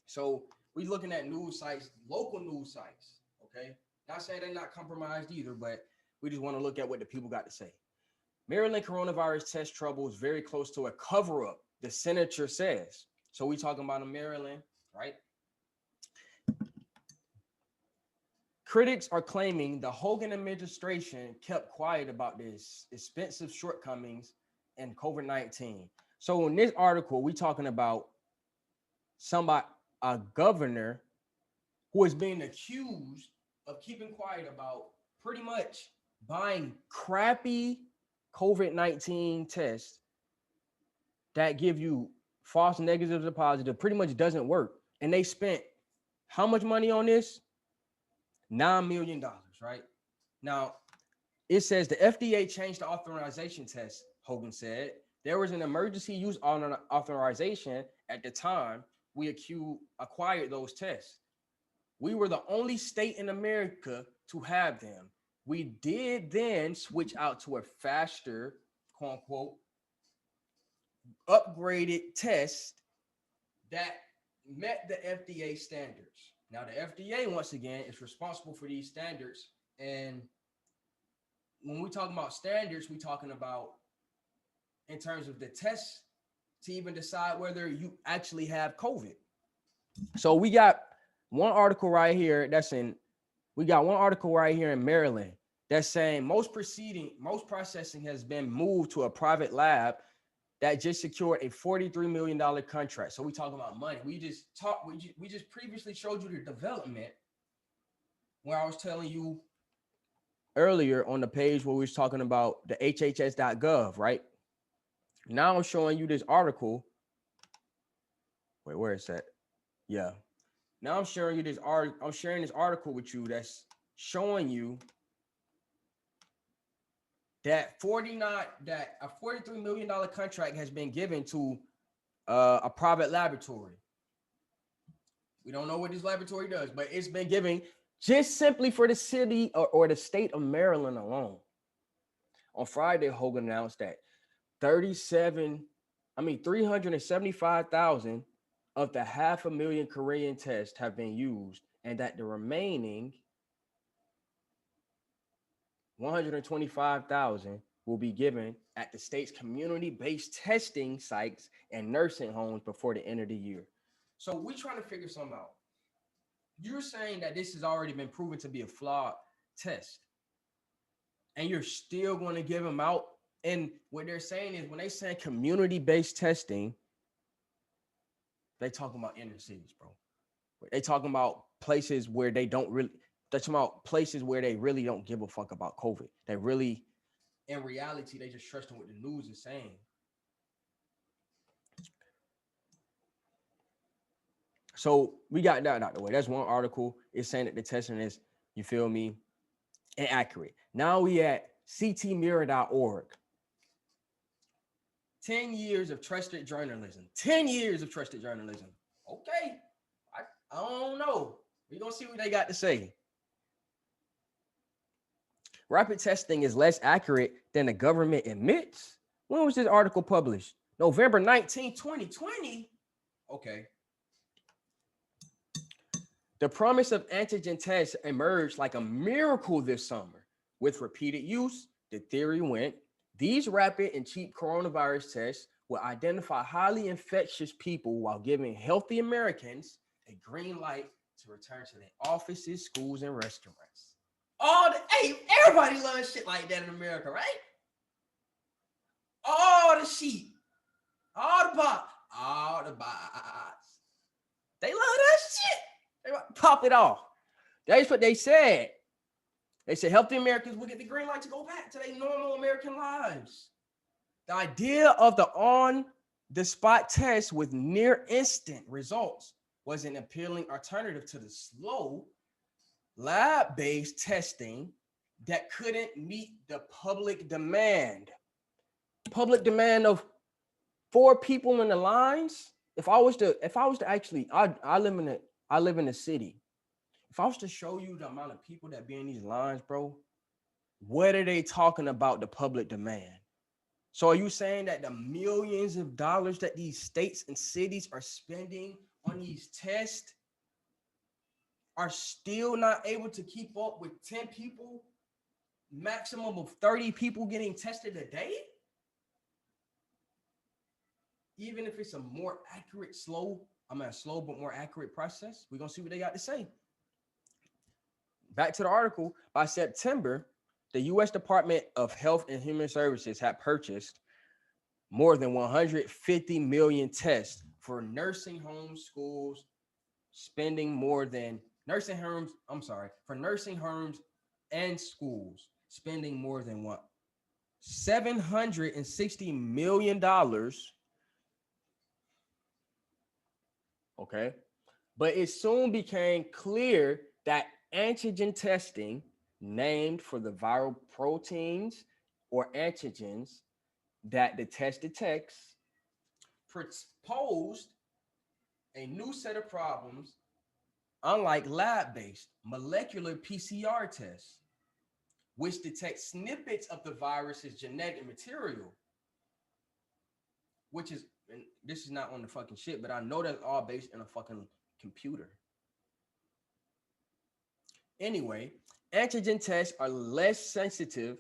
So we're looking at news sites, local news sites, okay? Not saying they're not compromised either, but we just want to look at what the people got to say. Maryland coronavirus test trouble is very close to a cover-up, the senator says. So we talking about in Maryland, right? Critics are claiming the Hogan administration kept quiet about this expensive shortcomings in COVID-19. So in this article, we talking about a governor who is being accused of keeping quiet about pretty much buying crappy COVID-19 tests that give you false negatives or positive, pretty much doesn't work. And they spent how much money on this? $9 million, right? Now, it says the FDA changed the authorization test, Hogan said. There was an emergency use authorization at the time we acquired those tests. We were the only state in America to have them. We did then switch out to a faster, quote unquote, upgraded test that met the FDA standards. Now, the FDA, once again, is responsible for these standards. And when we talk about standards, we're talking about in terms of the test to even decide whether you actually have COVID. So we got one article right here in Maryland that's saying most processing has been moved to a private lab that just secured a $43 million contract. So we talking about money. We just previously showed you the development where I was telling you earlier on the page where we was talking about the hhs.gov, right? Now I'm showing you this article. Wait, where is that? Yeah. Now I'm sharing you this I'm sharing this article with you that's showing you that a $43 million contract has been given to a private laboratory. We don't know what this laboratory does, but it's been given just simply for the city or the state of Maryland alone. On Friday, Hogan announced that 375,000 of the 500,000 Korean tests have been used, and that the remaining 125,000 will be given at the state's community-based testing sites and nursing homes before the end of the year. So we're trying to figure something out. You're saying that this has already been proven to be a flawed test, and you're still going to give them out. And what they're saying is when they say community-based testing, they talking about inner cities, bro. They talking about places where they don't really, they're talking about places where they really don't give a fuck about COVID. They really, in reality, they just trust in what the news is saying. So we got that out the way. That's one article. It's saying that the testing is, you feel me, inaccurate. Now we at ctmirror.org. 10 years of trusted journalism. 10 years of trusted journalism. Okay. I don't know. We're going to see what they got to say. Rapid testing is less accurate than the government admits. When was this article published? November 19, 2020. Okay. The promise of antigen tests emerged like a miracle this summer. With repeated use, the theory went, these rapid and cheap coronavirus tests will identify highly infectious people while giving healthy Americans a green light to return to their offices, schools, and restaurants. Everybody loves shit like that in America, right? All the sheep, all the bots. They love that shit. pop it off. That's what they said. They said healthy Americans will get the green light to go back to their normal American lives. The idea of the on-the-spot test with near instant results was an appealing alternative to the slow lab-based testing that couldn't meet the public demand. Public demand of 4 people in the lines. If I was to actually, I live in a city. If I was to show you the amount of people that be in these lines, bro, what are they talking about the public demand? So are you saying that the millions of dollars that these states and cities are spending on these tests are still not able to keep up with 10 people, maximum of 30 people getting tested a day? Even if it's a more accurate, slow but more accurate process, we're gonna see what they got to say. Back to the article. By September, the U.S. Department of Health and Human Services had purchased more than 150 million tests for nursing homes, schools, spending more than nursing homes and schools, spending more than what? $760 million. Okay. But it soon became clear that antigen testing, named for the viral proteins or antigens that the test detects, posed a new set of problems, unlike lab-based molecular PCR tests, which detect snippets of the virus's genetic material, which is, and this is not on the fucking shit, but I know that's all based in a fucking computer. Anyway, antigen tests are less sensitive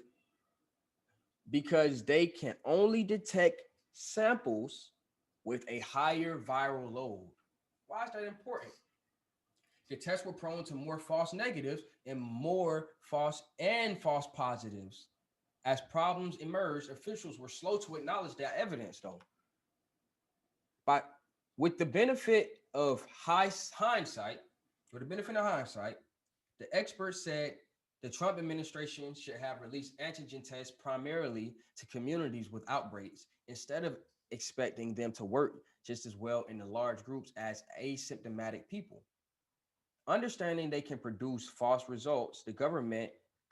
because they can only detect samples with a higher viral load. Why is that important? The tests were prone to more false negatives and more false positives. As problems emerged, officials were slow to acknowledge that evidence, though. But with the benefit of hindsight, the experts said the Trump administration should have released antigen tests primarily to communities with outbreaks instead of expecting them to work just as well in the large groups as asymptomatic people. Understanding they can produce false results, the government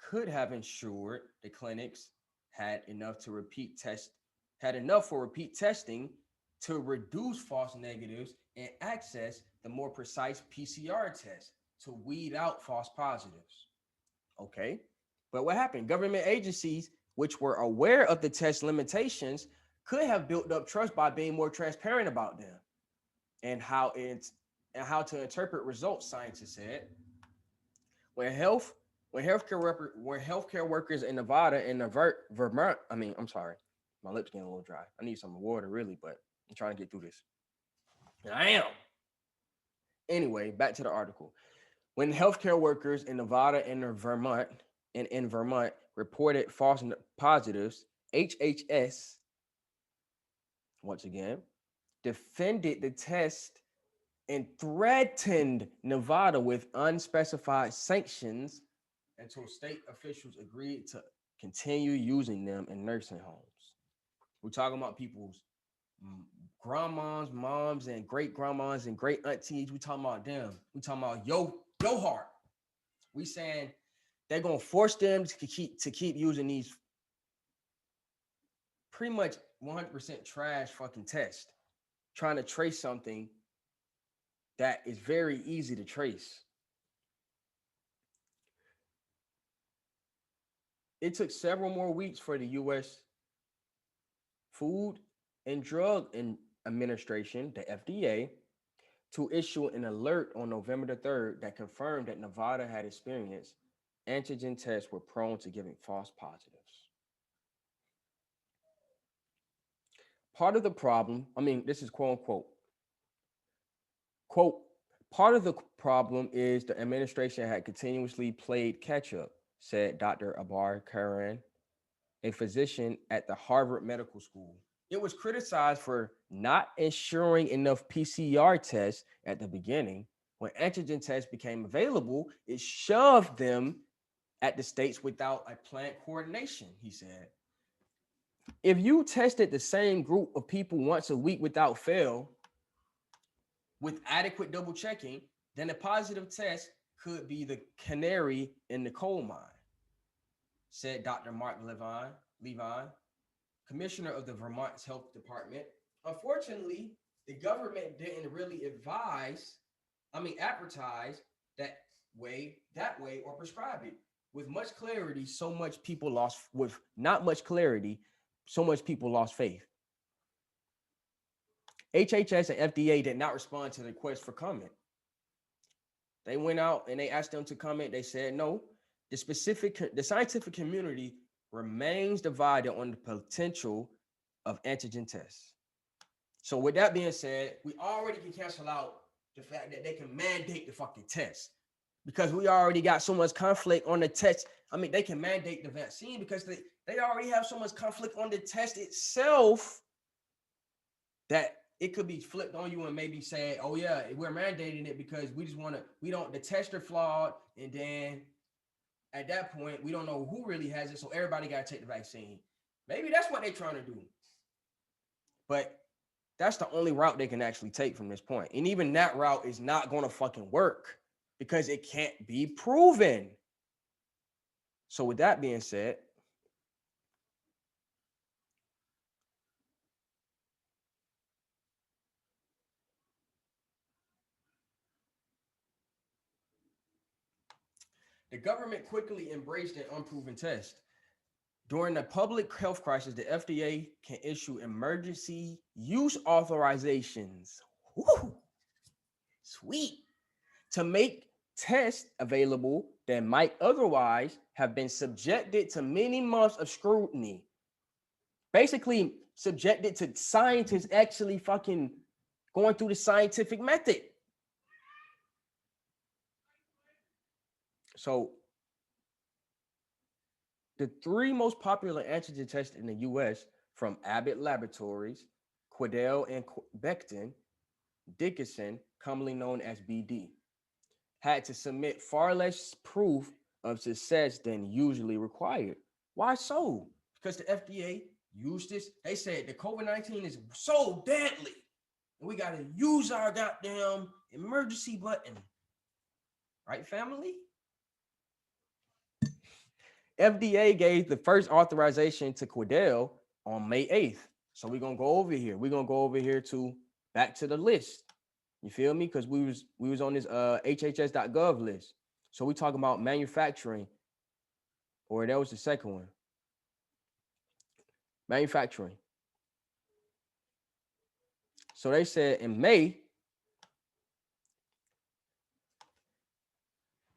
could have ensured the clinics had enough for repeat testing to reduce false negatives and access the more precise PCR test to weed out false positives. Okay, but what happened? Government agencies, which were aware of the test limitations, could have built up trust by being more transparent about them and how to interpret results. Scientists said when healthcare workers in Nevada and Vermont, my lips getting a little dry. I need some water, really, but I'm trying to get through this. And I am. Anyway, back to the article. When healthcare workers in Nevada and in Vermont reported false positives, HHS once again defended the test and threatened Nevada with unspecified sanctions until state officials agreed to continue using them in nursing homes. We're talking about people's grandmas, moms, and great grandmas and great aunties. We talking about them. We talking about your heart. We saying they're gonna force them to keep using these pretty much 100% trash fucking tests, trying to trace something that is very easy to trace. It took several more weeks for the U.S. Food and Drug Administration, the FDA, to issue an alert on November the 3rd that confirmed that Nevada had experienced antigen tests were prone to giving false positives. Part of the problem, this is quote unquote, part of the problem is the administration had continuously played catch up, said Dr. Abar Karan, a physician at the Harvard Medical School. It was criticized for not ensuring enough PCR tests at the beginning, When antigen tests became available, it shoved them at the states without a planned coordination, he said. If you tested the same group of people once a week without fail, with adequate double checking, then a positive test could be the canary in the coal mine, said Dr. Mark Levine, commissioner of the Vermont Health Department. Unfortunately, the government didn't really advertise that way, or prescribe it with much clarity. With not much clarity, so much people lost faith. HHS and FDA did not respond to the request for comment. They went out and they asked them to comment. They said no. The scientific community remains divided on the potential of antigen tests. So with that being said, we already can cancel out the fact that they can mandate the fucking test, because we already got so much conflict on the test. I mean, they can mandate the vaccine because they already have so much conflict on the test itself that it could be flipped on you and maybe say, oh yeah, we're mandating it because the tests are flawed. And then at that point, we don't know who really has it. So everybody got to take the vaccine. Maybe that's what they're trying to do. But that's the only route they can actually take from this point. And even that route is not going to fucking work because it can't be proven. So with that being said, the government quickly embraced an unproven test. During the public health crisis, the FDA can issue emergency use authorizations. Woo! Sweet. To make tests available that might otherwise have been subjected to many months of scrutiny. Basically, subjected to scientists actually fucking going through the scientific method. So, the three most popular antigen tests in the US from Abbott Laboratories, Quidel and Becton Dickinson, commonly known as BD, had to submit far less proof of success than usually required. Why so? Because the FDA used this. They said the COVID-19 is so deadly, and we got to use our goddamn emergency button. Right, family? FDA gave the first authorization to Quidel on May 8th. So we're gonna go over here. We're gonna go over here to back to the list. You feel me? Because we was on this HHS.gov list. So we talking about manufacturing, or that was the second one. Manufacturing. So they said in May,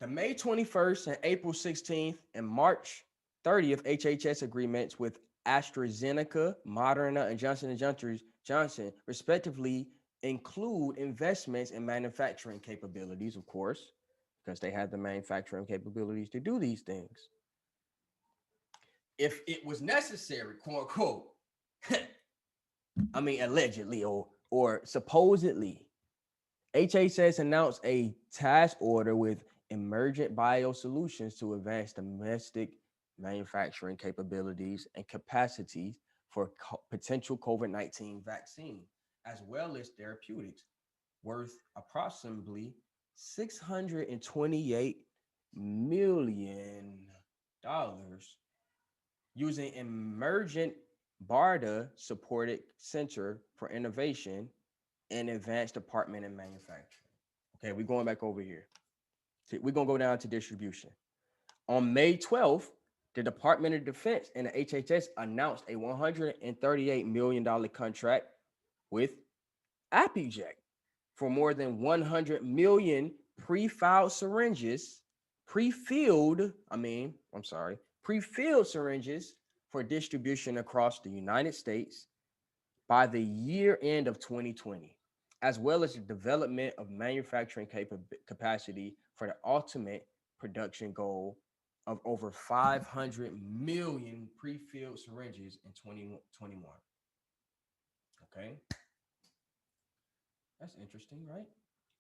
the May 21st and April 16th and March 30th HHS agreements with AstraZeneca, Moderna, and Johnson & Johnson, respectively, include investments in manufacturing capabilities, of course, because they have the manufacturing capabilities to do these things. If it was necessary, quote unquote, allegedly or supposedly, HHS announced a task order with Emergent Biosolutions to advance domestic manufacturing capabilities and capacities for potential COVID-19 vaccine, as well as therapeutics, worth approximately $628 million using Emergent BARDA-supported Center for Innovation and Advanced Department in Manufacturing. Okay, we're going back over here. We're going to go down to distribution. On May 12th, the Department of Defense and the HHS announced a $138 million contract with Apiject for more than 100 million pre-filled syringes for distribution across the United States by the year end of 2020, as well as the development of manufacturing capacity for the ultimate production goal of over 500 million pre-filled syringes in 2021. Okay. That's interesting, right?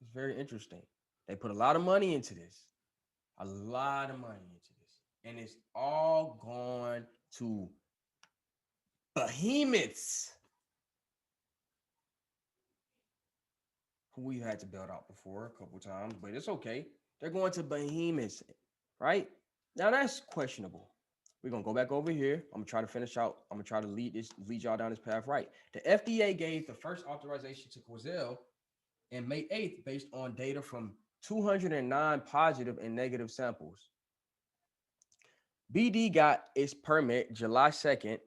It's very interesting. They put a lot of money into this. A lot of money into this. And it's all gone to behemoths who we've had to bail out before a couple times, but it's okay. They're going to behemoths, right? Now that's questionable. We're gonna go back over here. I'm gonna try to finish out. I'm gonna try to lead y'all down this path right. The FDA gave the first authorization to Quidel in May 8th based on data from 209 positive and negative samples. BD got its permit July 2nd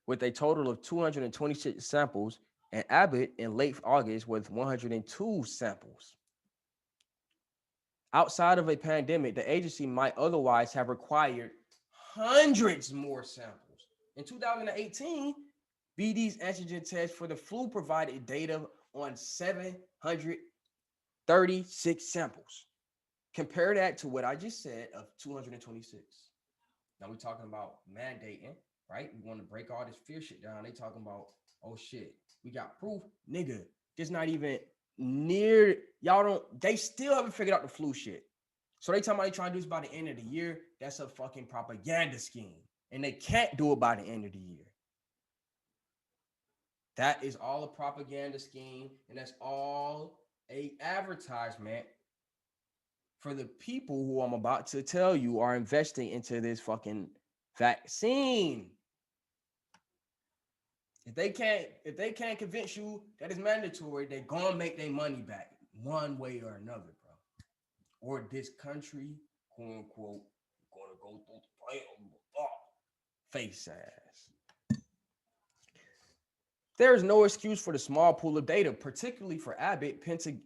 with a total of 226 samples, and Abbott in late August with 102 samples. Outside of a pandemic, the agency might otherwise have required hundreds more samples. In 2018, BD's antigen test for the flu provided data on 736 samples. Compare that to what I just said of 226. Now we're talking about mandating, right? We want to break all this fear shit down. They talking about, oh shit, we got proof. Nigga, it's not even near, they still haven't figured out the flu shit. So they talking about they trying to do this by the end of the year. That's a fucking propaganda scheme. And they can't do it by the end of the year. That is all a propaganda scheme. And that's all a advertisement for the people who I'm about to tell you are investing into this fucking vaccine. If they can't convince you that it's mandatory, they're gonna make their money back one way or another, bro. Or this country, quote unquote, gonna go through the face ass. There's no excuse for the small pool of data, particularly for Abbott. Pentagon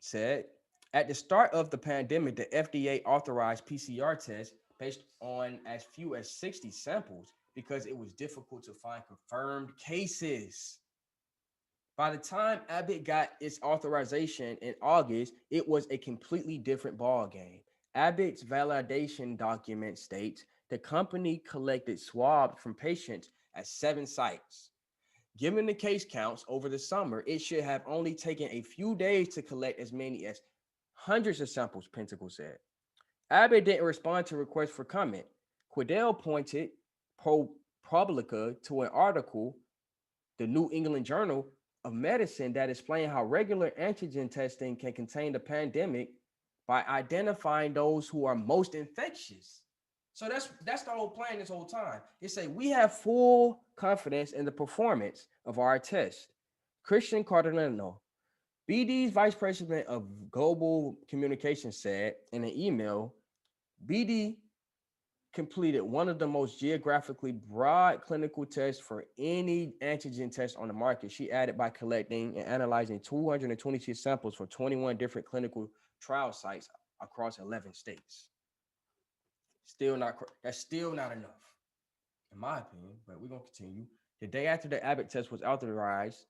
said at the start of the pandemic, the FDA authorized PCR tests based on as few as 60 samples because it was difficult to find confirmed cases. By the time Abbott got its authorization in August, it was a completely different ballgame. Abbott's validation document states the company collected swabs from patients at 7 sites. Given the case counts over the summer, it should have only taken a few days to collect as many as hundreds of samples, Pentagon said. Abbott didn't respond to requests for comment. Quidel pointed ProPublica to an article, the New England Journal of Medicine, that explained how regular antigen testing can contain the pandemic by identifying those who are most infectious. So that's the whole plan this whole time. They say we have full confidence in the performance of our test. Christian Cardinal, BD's vice president of global communications, said in an email, BD completed one of the most geographically broad clinical tests for any antigen test on the market. She added by collecting and analyzing 226 samples from 21 different clinical trial sites across 11 states. That's still not enough, in my opinion, but we're going to continue. The day after the Abbott test was authorized,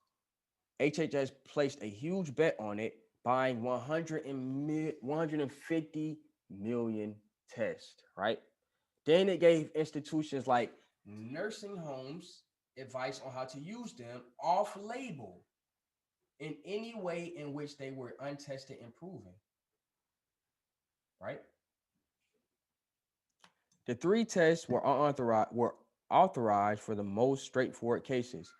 HHS placed a huge bet on it, buying 150 million tests, right? Then it gave institutions like nursing homes advice on how to use them off-label in any way in which they were untested and proven, right? The 3 tests were authorized for the most straightforward cases.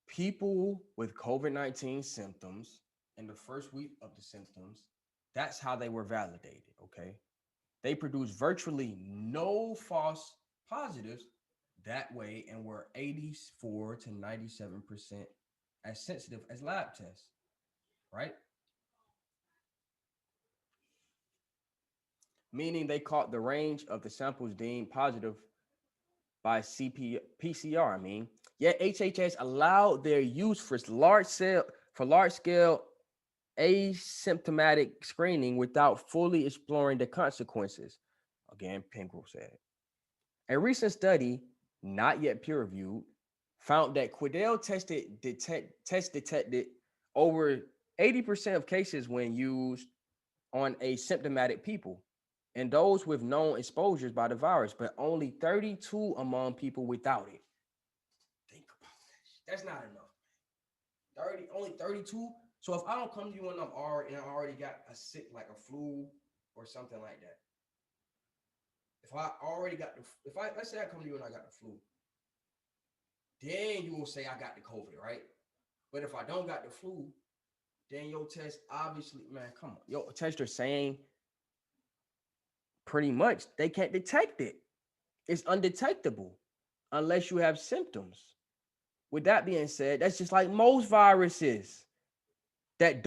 People with COVID-19 symptoms in the first week of the symptoms, that's how they were validated, okay? They produced virtually no false positives that way and were 84 to 97% as sensitive as lab tests, right? Meaning they caught the range of the samples deemed positive by PCR. Yet HHS allowed their use for large scale asymptomatic screening without fully exploring the consequences. Again, Pingrove said. A recent study, not yet peer-reviewed, found that Quidel detected over 80% of cases when used on asymptomatic people and those with known exposures by the virus, but only 32 among people without it. Think about that. That's not enough. Only 32 So if I don't come to you and I already got a sick, like a flu or something like that. If I already got let's say I come to you and I got the flu, then you will say I got the COVID, right? But if I don't got the flu, then your test obviously, man, come on. Your test are saying pretty much they can't detect it. It's undetectable unless you have symptoms. With that being said, that's just like most viruses that's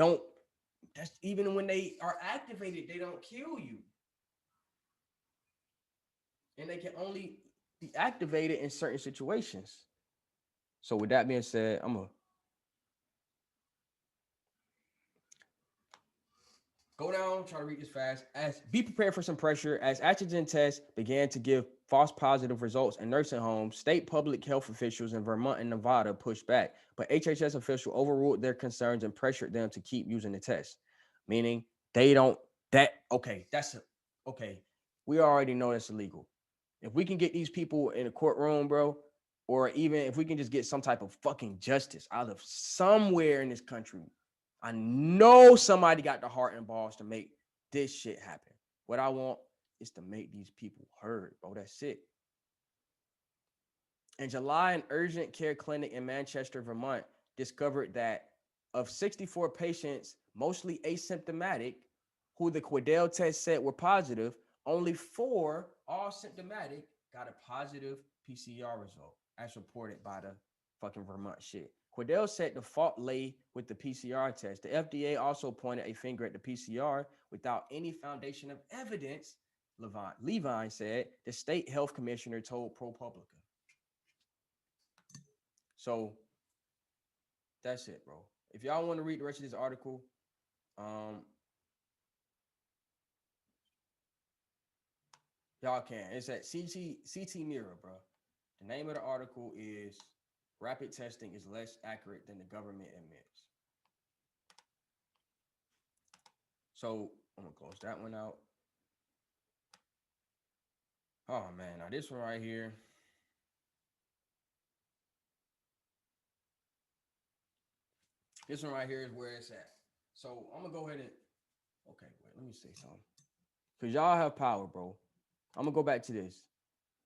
even when they are activated, they don't kill you. And they can only be activated in certain situations. So with that being said, I'm gonna go down, try to read this fast. Be prepared for some pressure as antigen tests began to give false positive results in nursing homes. State public health officials in Vermont and Nevada pushed back, but HHS officials overruled their concerns and pressured them to keep using the test. Meaning they don't. Okay. We already know that's illegal. If we can get these people in a courtroom, bro, or even if we can just get some type of fucking justice out of somewhere in this country, I know somebody got the heart and balls to make this shit happen. What I want is to make these people heard, bro. That's it. In July, an urgent care clinic in Manchester, Vermont, discovered that of 64 patients, mostly asymptomatic, who the Quidel test said were positive, only 4, all symptomatic, got a positive PCR result, as reported by the fucking Vermont shit. Quidel said the fault lay with the PCR test. The FDA also pointed a finger at the PCR without any foundation of evidence, Levine said, the state health commissioner told ProPublica. So that's it, bro. If y'all want to read the rest of this article, y'all can. It's at CT Mirror, bro. The name of the article is Rapid Testing is Less Accurate Than the Government Admits. So I'm gonna close that one out. Oh man, now this one right here. This one right here is where it's at. So I'm gonna go ahead and let me say something. Cause y'all have power, bro. I'm gonna go back to this.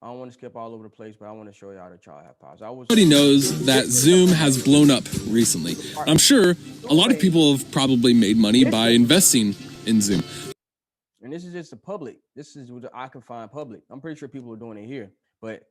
I don't want to skip all over the place, but I want to show y'all that y'all have powers. Everybody knows that Zoom has blown up recently. I'm sure a lot of people have probably made money by investing in Zoom. And this is just the public. This is what I can find public. I'm pretty sure people are doing it here, but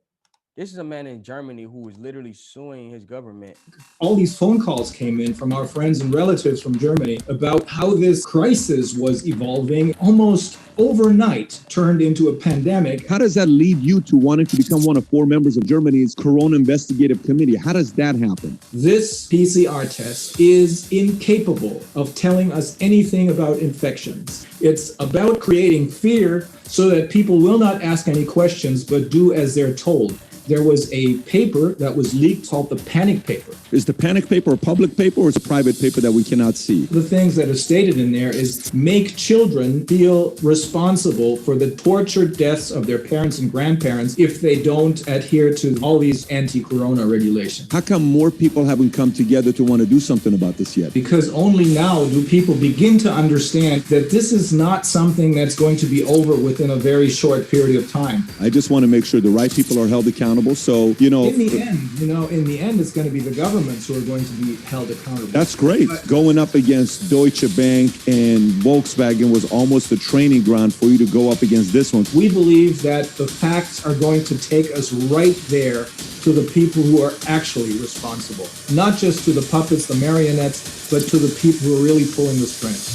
this is a man in Germany who is literally suing his government. All these phone calls came in from our friends and relatives from Germany about how this crisis was evolving almost overnight, turned into a pandemic. How does that lead you to wanting to become one of 4 members of Germany's Corona Investigative Committee? How does that happen? This PCR test is incapable of telling us anything about infections. It's about creating fear so that people will not ask any questions, but do as they're told. There was a paper that was leaked called the panic paper. Is the panic paper a public paper or is it a private paper that we cannot see? The things that are stated in there is make children feel responsible for the tortured deaths of their parents and grandparents if they don't adhere to all these anti-corona regulations. How come more people haven't come together to want to do something about this yet? Because only now do people begin to understand that this is not something that's going to be over within a very short period of time. I just want to make sure the right people are held accountable. So, in the end, it's going to be the governments who are going to be held accountable. That's great. But going up against Deutsche Bank and Volkswagen was almost a training ground for you to go up against this one. We believe that the facts are going to take us right there to the people who are actually responsible. Not just to the puppets, the marionettes, but to the people who are really pulling the strings.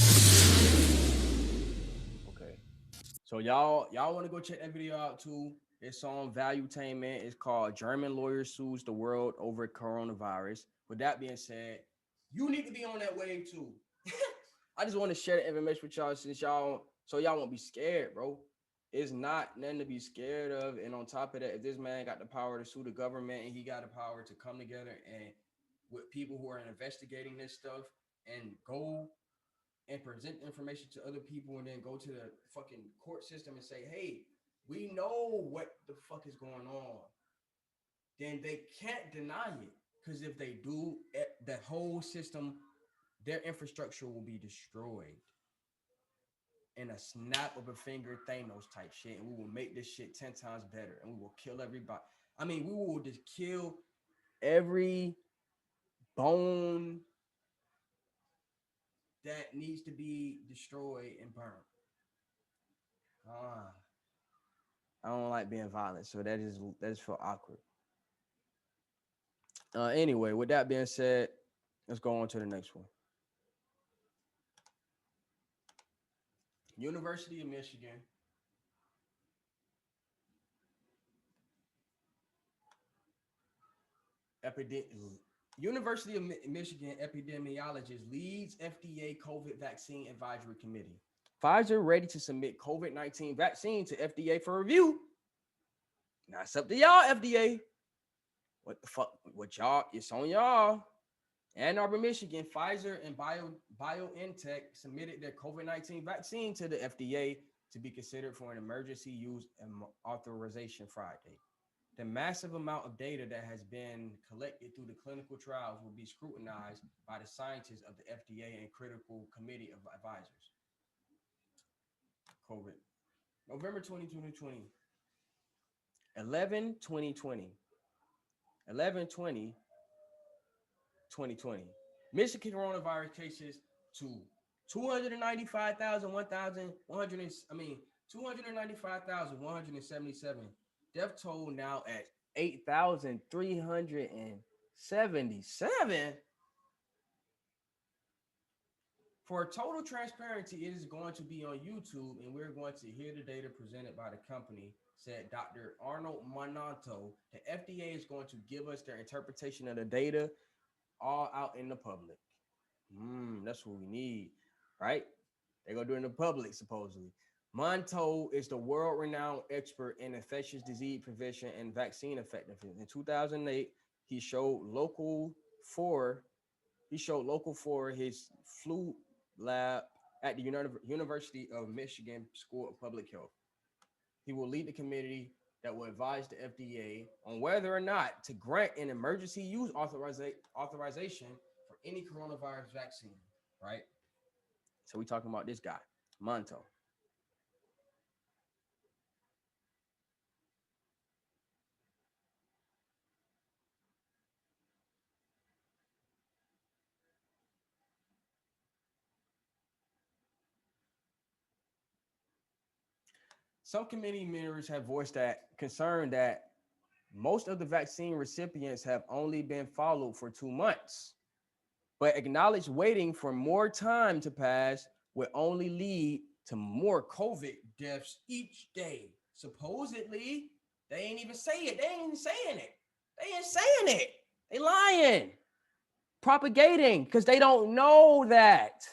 Okay. So y'all want to go check that video out too. It's on Valuetainment. It's called German Lawyer Sues the World Over Coronavirus. With that being said, you need to be on that wave too. I just want to share the information with y'all so y'all won't be scared, bro. It's not nothing to be scared of. And on top of that, if this man got the power to sue the government and he got the power to come together and with people who are investigating this stuff and go and present information to other people and then go to the fucking court system and say, hey, we know what the fuck is going on, then they can't deny it. Because if they do, that whole system their infrastructure will be destroyed in a snap of a finger, Thanos type shit, and we will make this shit 10 times better, and we will kill everybody. I mean, we will just kill every bone that needs to be destroyed and burned. I don't like being violent, so that is feel awkward. Anyway, with that being said, let's go on to the next one. University of Michigan. University of Michigan epidemiologist leads FDA COVID vaccine advisory committee. Pfizer ready to submit COVID-19 vaccine to FDA for review. Now it's up to y'all, FDA. What the fuck? What y'all? It's on y'all. Ann Arbor, Michigan, Pfizer and BioNTech submitted their COVID-19 vaccine to the FDA to be considered for an emergency use authorization Friday. The massive amount of data that has been collected through the clinical trials will be scrutinized by the scientists of the FDA and critical committee of advisors. COVID. November 2020. 11/20/20. 11/20/2020. Michigan coronavirus cases to 295,177. Death toll now at 8,377. For total transparency, it is going to be on YouTube, and we're going to hear the data presented by the company, said Dr. Arnold Monanto. The FDA is going to give us their interpretation of the data all out in the public. That's what we need, right? They're going to do it in the public, supposedly. Monto is the world-renowned expert in infectious disease prevention and vaccine effectiveness. In 2008, he showed local for his flu lab at the University of Michigan School of Public Health. He will lead the committee that will advise the FDA on whether or not to grant an emergency use authorization for any coronavirus vaccine, right? So we're talking about this guy, Monto. Some committee members have voiced that concern that most of the vaccine recipients have only been followed for 2 months, but acknowledge waiting for more time to pass will only lead to more COVID deaths each day. Supposedly, they ain't even say it. They ain't saying it. They ain't saying it. They lying, propagating, because they don't know that.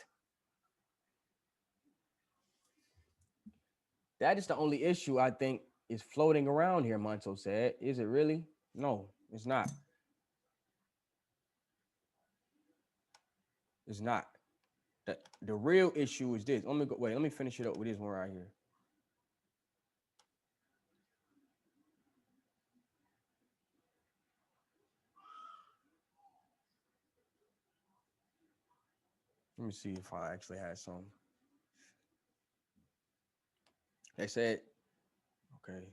That is the only issue I think is floating around here, Monto said. Is it really? No, it's not. It's not. The real issue is this. Let me finish it up with this one right here. Let me see if I actually had some. They said, okay.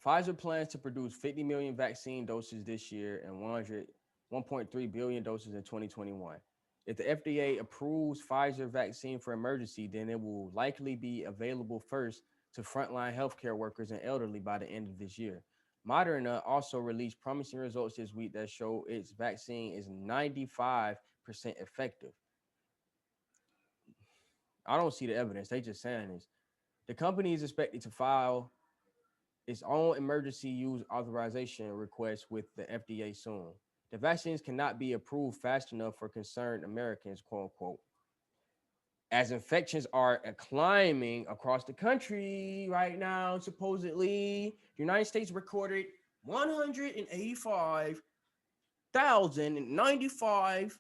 Pfizer plans to produce 50 million vaccine doses this year and 1.3 billion doses in 2021. If the FDA approves Pfizer vaccine for emergency, then it will likely be available first to frontline healthcare workers and elderly by the end of this year. Moderna also released promising results this week that show its vaccine is 95% effective. I don't see the evidence. They just saying this. The company is expected to file its own emergency use authorization request with the FDA soon. The vaccines cannot be approved fast enough for concerned Americans, quote unquote, as infections are climbing across the country right now. Supposedly, the United States recorded 185,095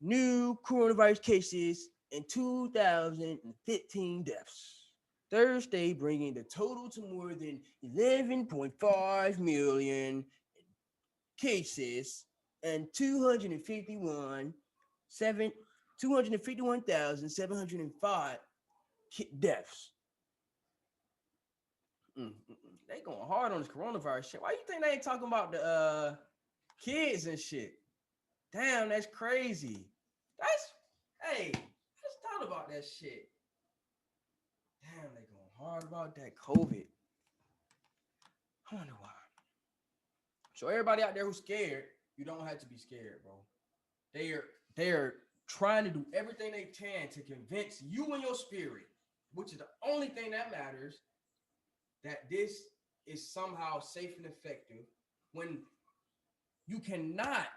new coronavirus cases and 2,015 deaths. Thursday, bringing the total to more than 11.5 million cases and 251,705 deaths. They going hard on this coronavirus shit. Why you think they ain't talking about the kids and shit? Damn, that's crazy. Hey, I just thought about that shit. Damn, they going hard about that COVID. I wonder why. So everybody out there who's scared, you don't have to be scared, bro. They're trying to do everything they can to convince you and your spirit, which is the only thing that matters, that this is somehow safe and effective, when you cannot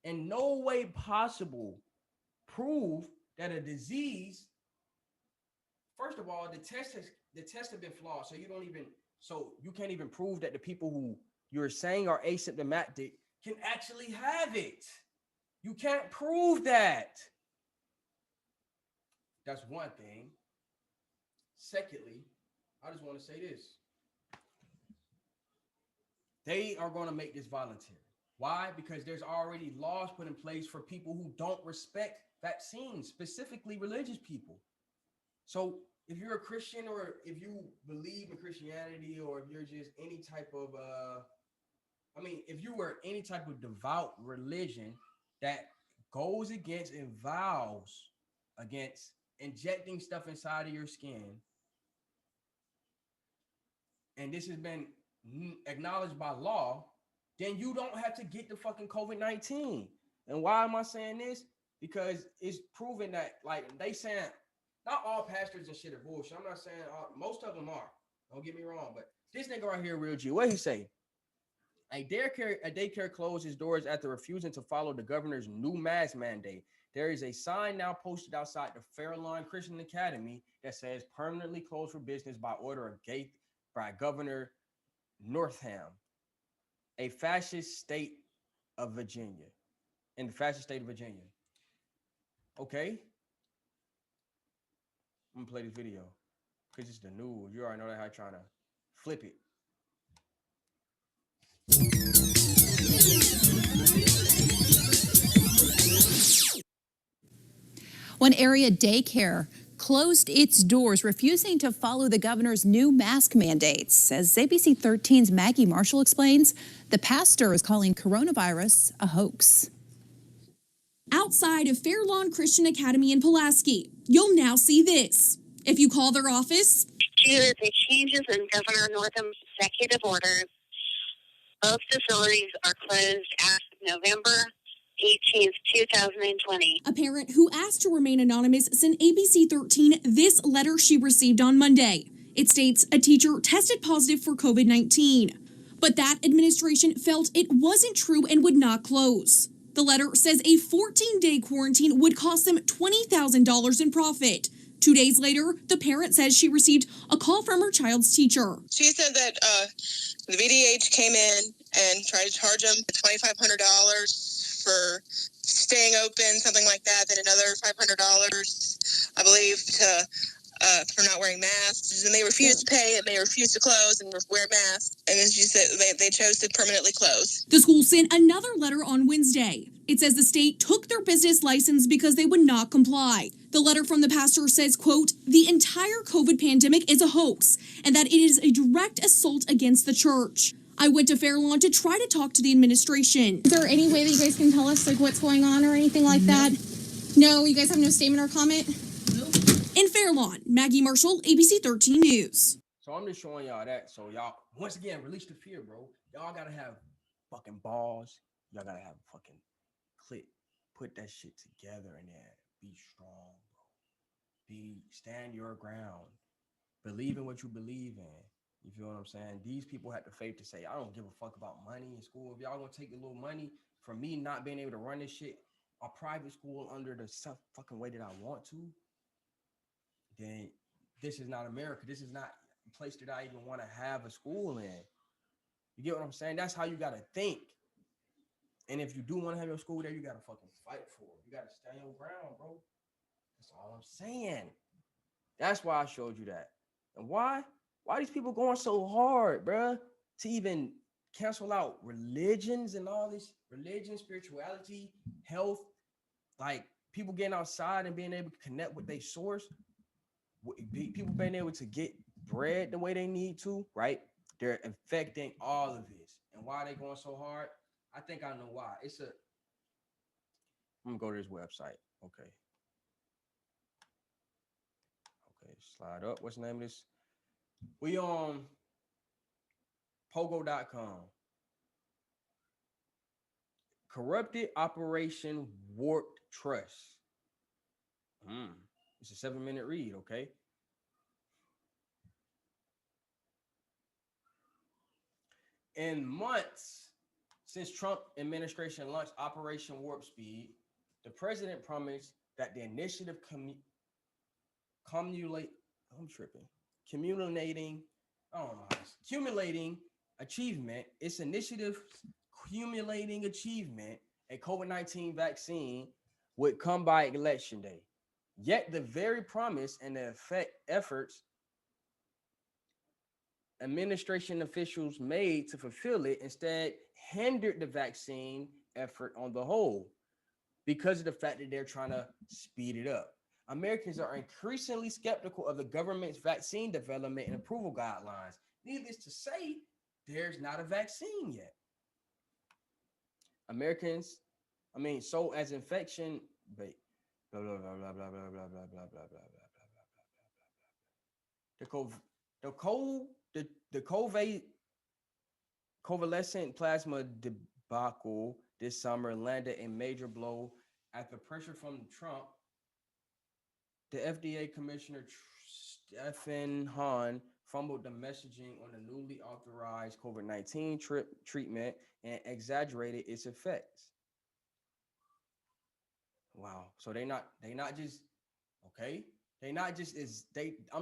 in no way possible prove that a disease. First of all, the tests have been flawed, so you can't even prove that the people who you're saying are asymptomatic can actually have it. You can't prove that. That's one thing. Secondly, I just want to say this. They are going to make this voluntary. Why? Because there's already laws put in place for people who don't respect vaccines, specifically religious people. So if you're a Christian, or if you believe in Christianity, or if you're just any type of, if you were any type of devout religion that goes against and vows against injecting stuff inside of your skin, and this has been acknowledged by law, then you don't have to get the fucking COVID-19. And why am I saying this? Because it's proven that, like, they saying, not all pastors and shit are bullshit. I'm not saying most of them are. Don't get me wrong. But this nigga right here, Real G, what he say? A daycare closed its doors after refusing to follow the governor's new mask mandate. There is a sign now posted outside the Fairlawn Christian Academy that says permanently closed for business by order of by Governor Northam, a fascist state of Virginia, in the fascist state of Virginia. Okay. I'm gonna play this video because it's the news. You already know that how trying to flip it. One area daycare closed its doors, refusing to follow the governor's new mask mandates. As ABC 13's Maggie Marshall explains, the pastor is calling coronavirus a hoax. Outside of Fairlawn Christian Academy in Pulaski, you'll now see this. If you call their office, due to the changes in Governor Northam's executive orders, both facilities are closed as of November 18th, 2020. A parent who asked to remain anonymous sent ABC 13 this letter she received on Monday. It states a teacher tested positive for COVID-19, but that administration felt it wasn't true and would not close. The letter says a 14-day quarantine would cost them $20,000 in profit. 2 days later, the parent says she received a call from her child's teacher. She said that the VDH came in and tried to charge them $2,500 for staying open, something like that, then another $500, I believe, for not wearing masks. And they refused to pay, and they refused to close and wear masks. And then she said they chose to permanently close. The school sent another letter on Wednesday. It says the state took their business license because they would not comply. The letter from the pastor says, quote, the entire COVID pandemic is a hoax and that it is a direct assault against the church. I went to Fairlawn to try to talk to the administration. Is there any way that you guys can tell us like what's going on or anything like that? No, you guys have no statement or comment? Nope. In Fairlawn, Maggie Marshall, ABC 13 News. So I'm just showing y'all that. So y'all, once again, release the fear, bro. Y'all gotta have fucking balls. Y'all gotta have fucking click. Put that shit together and then be strong, bro. Stand your ground. Believe in what you believe in. You feel what I'm saying? These people had the faith to say, I don't give a fuck about money in school. If y'all gonna take a little money from me not being able to run this shit, a private school under the fucking way that I want to, then this is not America. This is not a place that I even want to have a school in. You get what I'm saying? That's how you got to think. And if you do want to have your school there, you got to fucking fight for it. You got to stand your ground, bro. That's all I'm saying. That's why I showed you that. And why? Why these people going so hard, bro? To even cancel out religions and all this religion, spirituality, health, like people getting outside and being able to connect with their source, people being able to get bread the way they need to, right? They're affecting all of this. And why are they going so hard? I think I know why. I'm gonna go to this website. Okay, slide up. What's the name of this? We on pogo.com. Corrupted Operation Warped Trust. It's a 7-minute read, okay? In months since Trump administration launched Operation Warp Speed, the president promised that the initiative accumulating achievement, its initiative accumulating achievement, a COVID-19 vaccine would come by election day. Yet the very promise and the efforts administration officials made to fulfill it instead hindered the vaccine effort on the whole because of the fact that they're trying to speed it up. Americans are increasingly skeptical of the government's vaccine development and approval guidelines. Needless to say, there's not a vaccine yet. So as infection, blah, blah, blah, blah, blah, blah, blah, blah, blah, blah, blah, blah, the convalescent plasma debacle this summer landed a major blow at the pressure from Trump. The FDA Commissioner Stephen Hahn fumbled the messaging on the newly authorized COVID-19 treatment and exaggerated its effects. Wow. So I'm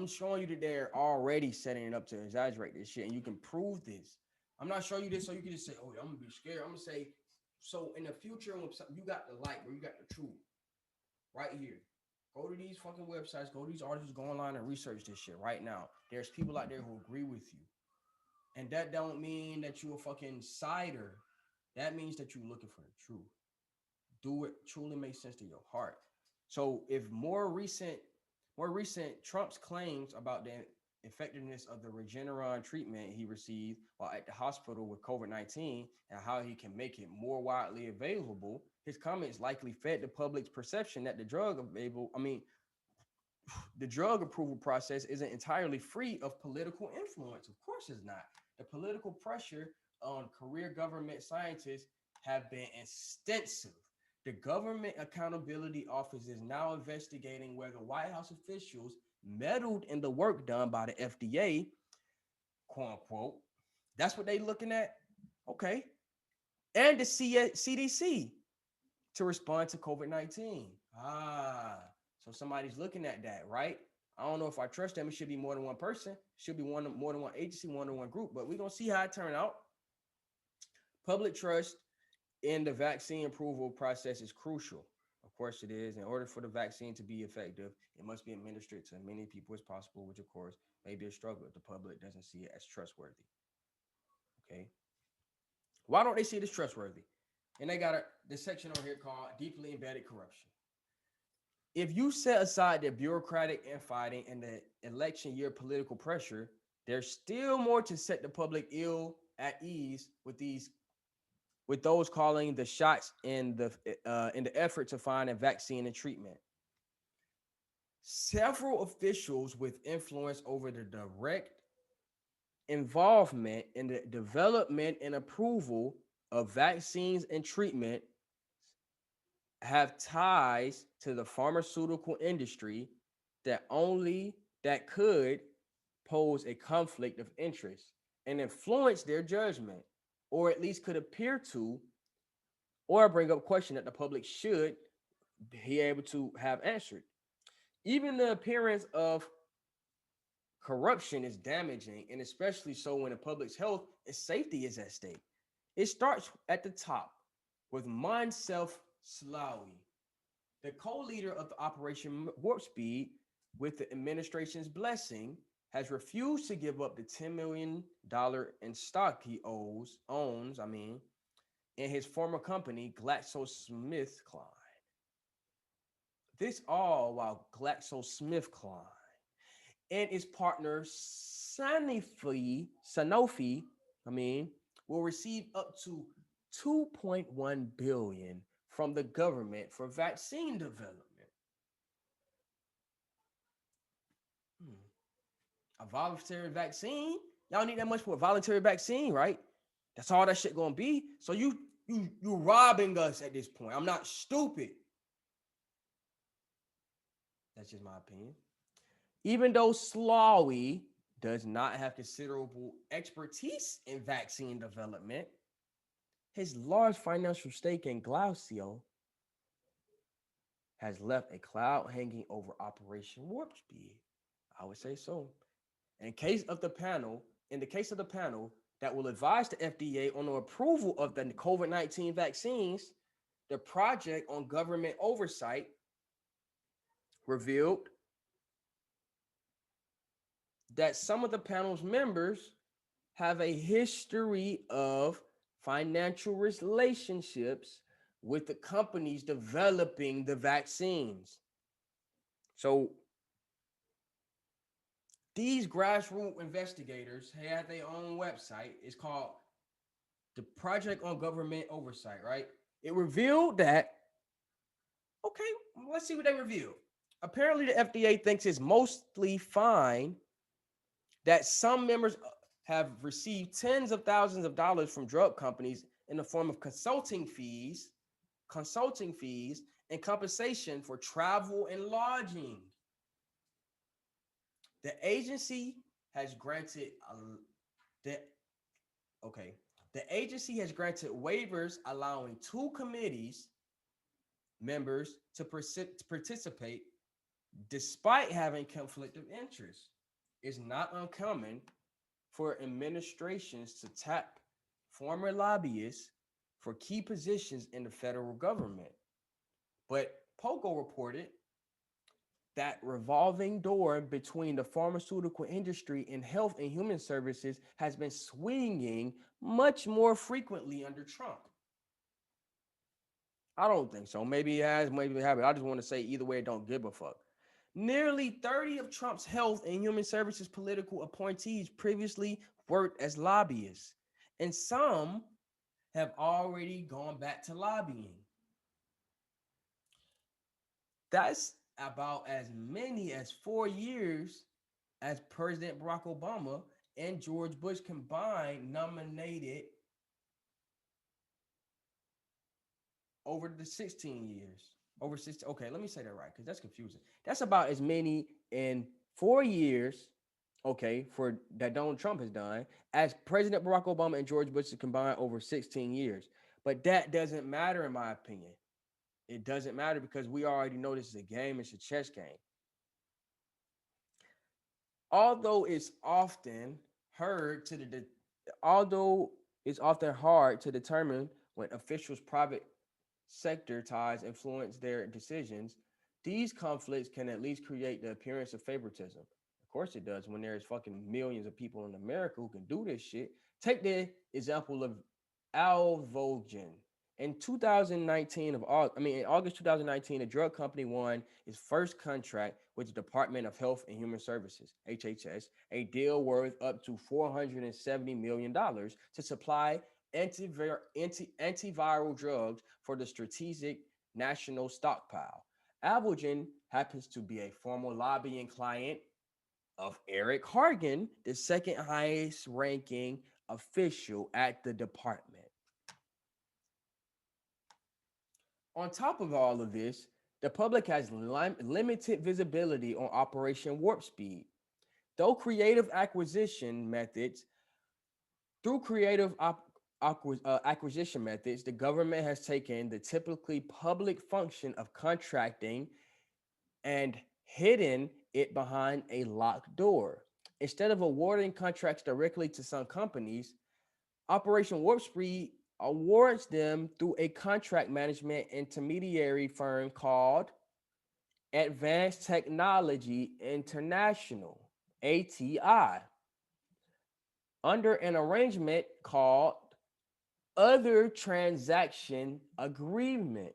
showing you that they're already setting it up to exaggerate this shit, and you can prove this. I'm not showing you this so you can just say, oh, I'm gonna be scared. I'm gonna say, so in the future, when you got the light, where you got the truth, right here. Go to these fucking websites, go to these articles, go online and research this shit right now. There's people out there who agree with you. And that don't mean that you a fucking sider. That means that you're looking for the truth. Do it truly make sense to your heart. So if more recent Trump's claims about the effectiveness of the Regeneron treatment he received while at the hospital with COVID-19 and how he can make it more widely available, his comments likely fed the public's perception that the drug approval process isn't entirely free of political influence. Of course it's not. The political pressure on career government scientists have been extensive. The Government Accountability Office is now investigating whether White House officials meddled in the work done by the FDA, quote unquote. That's what they looking at. Okay. And the CDC to respond to COVID-19. So somebody's looking at that, right? I don't know if I trust them. It should be more than one person. It should be more than one agency, more than one group, but we're going to see how it turns out. Public trust in the vaccine approval process is crucial. Of course it is. In order for the vaccine to be effective, it must be administered to as many people as possible, which of course may be a struggle if the public doesn't see it as trustworthy. Okay. Why don't they see it as trustworthy? And they got this section on here called deeply embedded corruption. If you set aside the bureaucratic infighting and the election year political pressure, there's still more to set the public ill at ease with those calling the shots in the effort to find a vaccine and treatment. Several officials with influence over the direct involvement in the development and approval of vaccines and treatment have ties to the pharmaceutical industry that could pose a conflict of interest and influence their judgment, or at least could appear to, or bring up question that the public should be able to have answered. Even the appearance of corruption is damaging, and especially so when the public's health and safety is at stake. It starts at the top with Moncef Slaoui, the co-leader of the Operation Warp Speed, with the administration's blessing, has refused to give up the $10 million in stock he owns, in his former company, GlaxoSmithKline. This all while GlaxoSmithKline and its partner Sanofi, will receive up to 2.1 billion from the government for vaccine development. A voluntary vaccine? Y'all need that much for a voluntary vaccine, right? That's all that shit gonna be. So you robbing us at this point. I'm not stupid. That's just my opinion. Even though Slawy does not have considerable expertise in vaccine development, his large financial stake in Glacio has left a cloud hanging over Operation Warp Speed. I would say so. In the case of the panel that will advise the FDA on the approval of the COVID-19 vaccines, the Project on Government Oversight revealed that some of the panel's members have a history of financial relationships with the companies developing the vaccines. So these grassroots investigators have their own website. It's called the Project on Government Oversight, right? It revealed that, okay, let's see what they revealed. Apparently, the FDA thinks it's mostly fine that some members have received tens of thousands of dollars from drug companies in the form of consulting fees, and compensation for travel and lodging. The agency has granted waivers allowing two committees members to participate despite having conflict of interest. It's not uncommon for administrations to tap former lobbyists for key positions in the federal government. But Pogo reported that revolving door between the pharmaceutical industry and health and human services has been swinging much more frequently under Trump. I don't think so. Maybe it has, maybe it haven't. I just want to say either way, I don't give a fuck. Nearly 30 of Trump's health and human services political appointees previously worked as lobbyists, and some have already gone back to lobbying. That's about as many as 4 years as President Barack Obama and George Bush combined nominated over the 16 years. Over 16. Okay, let me say that right because that's confusing. That's about as many in 4 years, okay, for that Donald Trump has done as President Barack Obama and George Bush combined over 16 years. But that doesn't matter in my opinion. It doesn't matter because we already know this is a game. It's a chess game. Although it's often hard to determine when officials' private sector ties influence their decisions, these conflicts can at least create the appearance of favoritism. Of course it does when there's fucking millions of people in America who can do this shit. Take the example of Alvogen. In August 2019, a drug company won its first contract with the Department of Health and Human Services, HHS, a deal worth up to $470 million to supply antiviral drugs for the Strategic National Stockpile. Alvogen happens to be a former lobbying client of Eric Hargan, the second highest ranking official at the department. On top of all of this, the public has limited visibility on Operation Warp Speed. Through creative acquisition methods, the government has taken the typically public function of contracting and hidden it behind a locked door. Instead of awarding contracts directly to some companies, Operation Warp Speed awards them through a contract management intermediary firm called Advanced Technology International, ATI, under an arrangement called Other Transaction Agreement.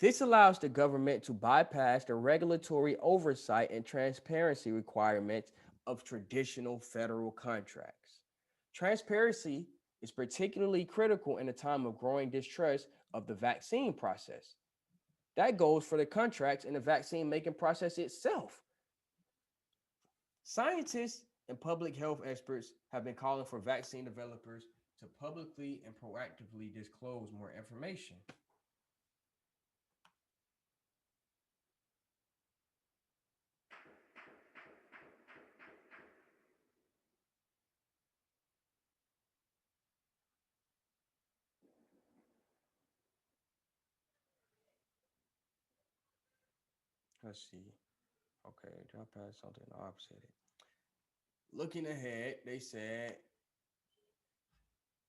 This allows the government to bypass the regulatory oversight and transparency requirements of traditional federal contracts. Transparency is particularly critical in a time of growing distrust of the vaccine process. That goes for the contracts and the vaccine making process itself. Scientists and public health experts have been calling for vaccine developers to publicly and proactively disclose more information. Let's see. Okay, drop past something opposite. Looking ahead, they said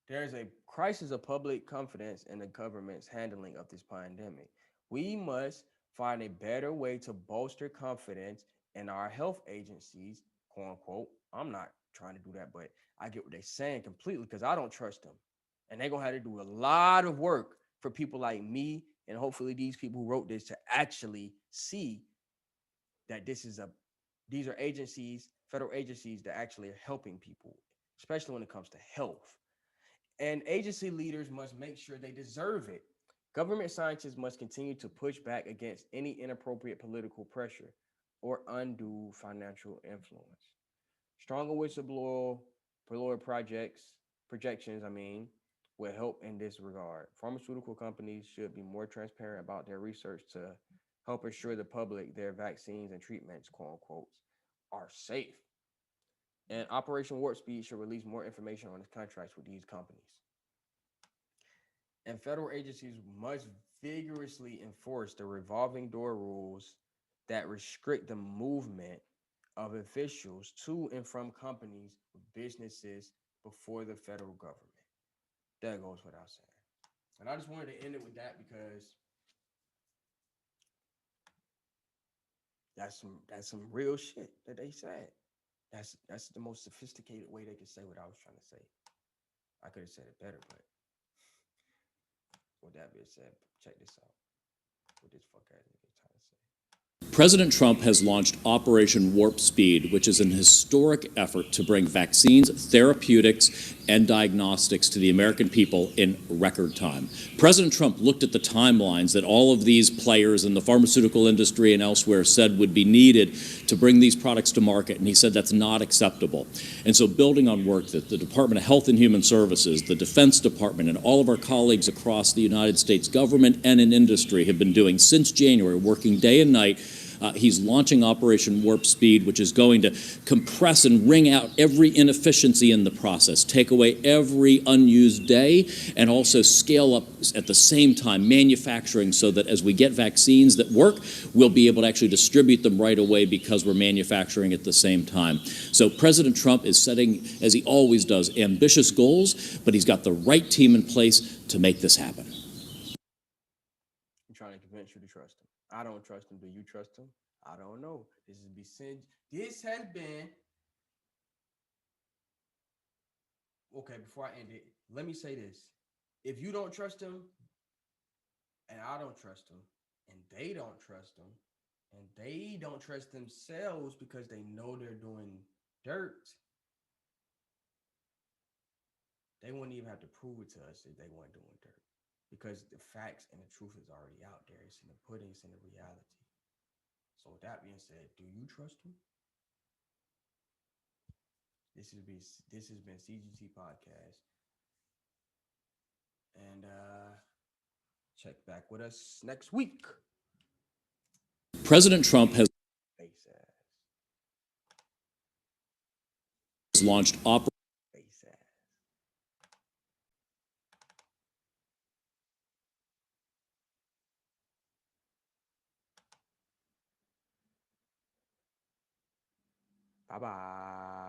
there's a crisis of public confidence in the government's handling of this pandemic. We must find a better way to bolster confidence in our health agencies, quote unquote. I'm not trying to do that, but I get what they're saying completely because I don't trust them. And they're going to have to do a lot of work for people like me and hopefully these people who wrote this to actually see that these are agencies, federal agencies that actually are helping people, especially when it comes to health. And agency leaders must make sure they deserve it. Government scientists must continue to push back against any inappropriate political pressure or undue financial influence. Stronger projections, will help in this regard. Pharmaceutical companies should be more transparent about their research to help assure the public their vaccines and treatments, quote unquote, are safe. And Operation Warp Speed should release more information on its contracts with these companies. And federal agencies must vigorously enforce the revolving door rules that restrict the movement of officials to and from companies with businesses before the federal government. That goes without saying. And I just wanted to end it with that because that's some real shit that they said. That's the most sophisticated way they could say what I was trying to say. I could have said it better, but with that being said, check this out. What this fuck ass nigga trying to say. President Trump has launched Operation Warp Speed, which is an historic effort to bring vaccines, therapeutics, and diagnostics to the American people in record time. President Trump looked at the timelines that all of these players in the pharmaceutical industry and elsewhere said would be needed to bring these products to market, and he said that's not acceptable. And so building on work that the Department of Health and Human Services, the Defense Department, and all of our colleagues across the United States government and in industry have been doing since January, working day and night. He's launching Operation Warp Speed, which is going to compress and wring out every inefficiency in the process, take away every unused day, and also scale up at the same time manufacturing so that as we get vaccines that work, we'll be able to actually distribute them right away because we're manufacturing at the same time. So President Trump is setting, as he always does, ambitious goals, but he's got the right team in place to make this happen. I'm trying to convince you to trust him. I don't trust him. Do you trust him? I don't know. This has been okay. Before I end it, let me say this: if you don't trust him, and I don't trust him, and they don't trust him, and they don't trust themselves because they know they're doing dirt, they wouldn't even have to prove it to us if they weren't doing dirt, because the facts and the truth is already out there. It's in the pudding. It's in the reality. So with that being said, do you trust him? This has been CGT Podcast. And check back with us next week. President Trump has launched Operation. Bye-bye.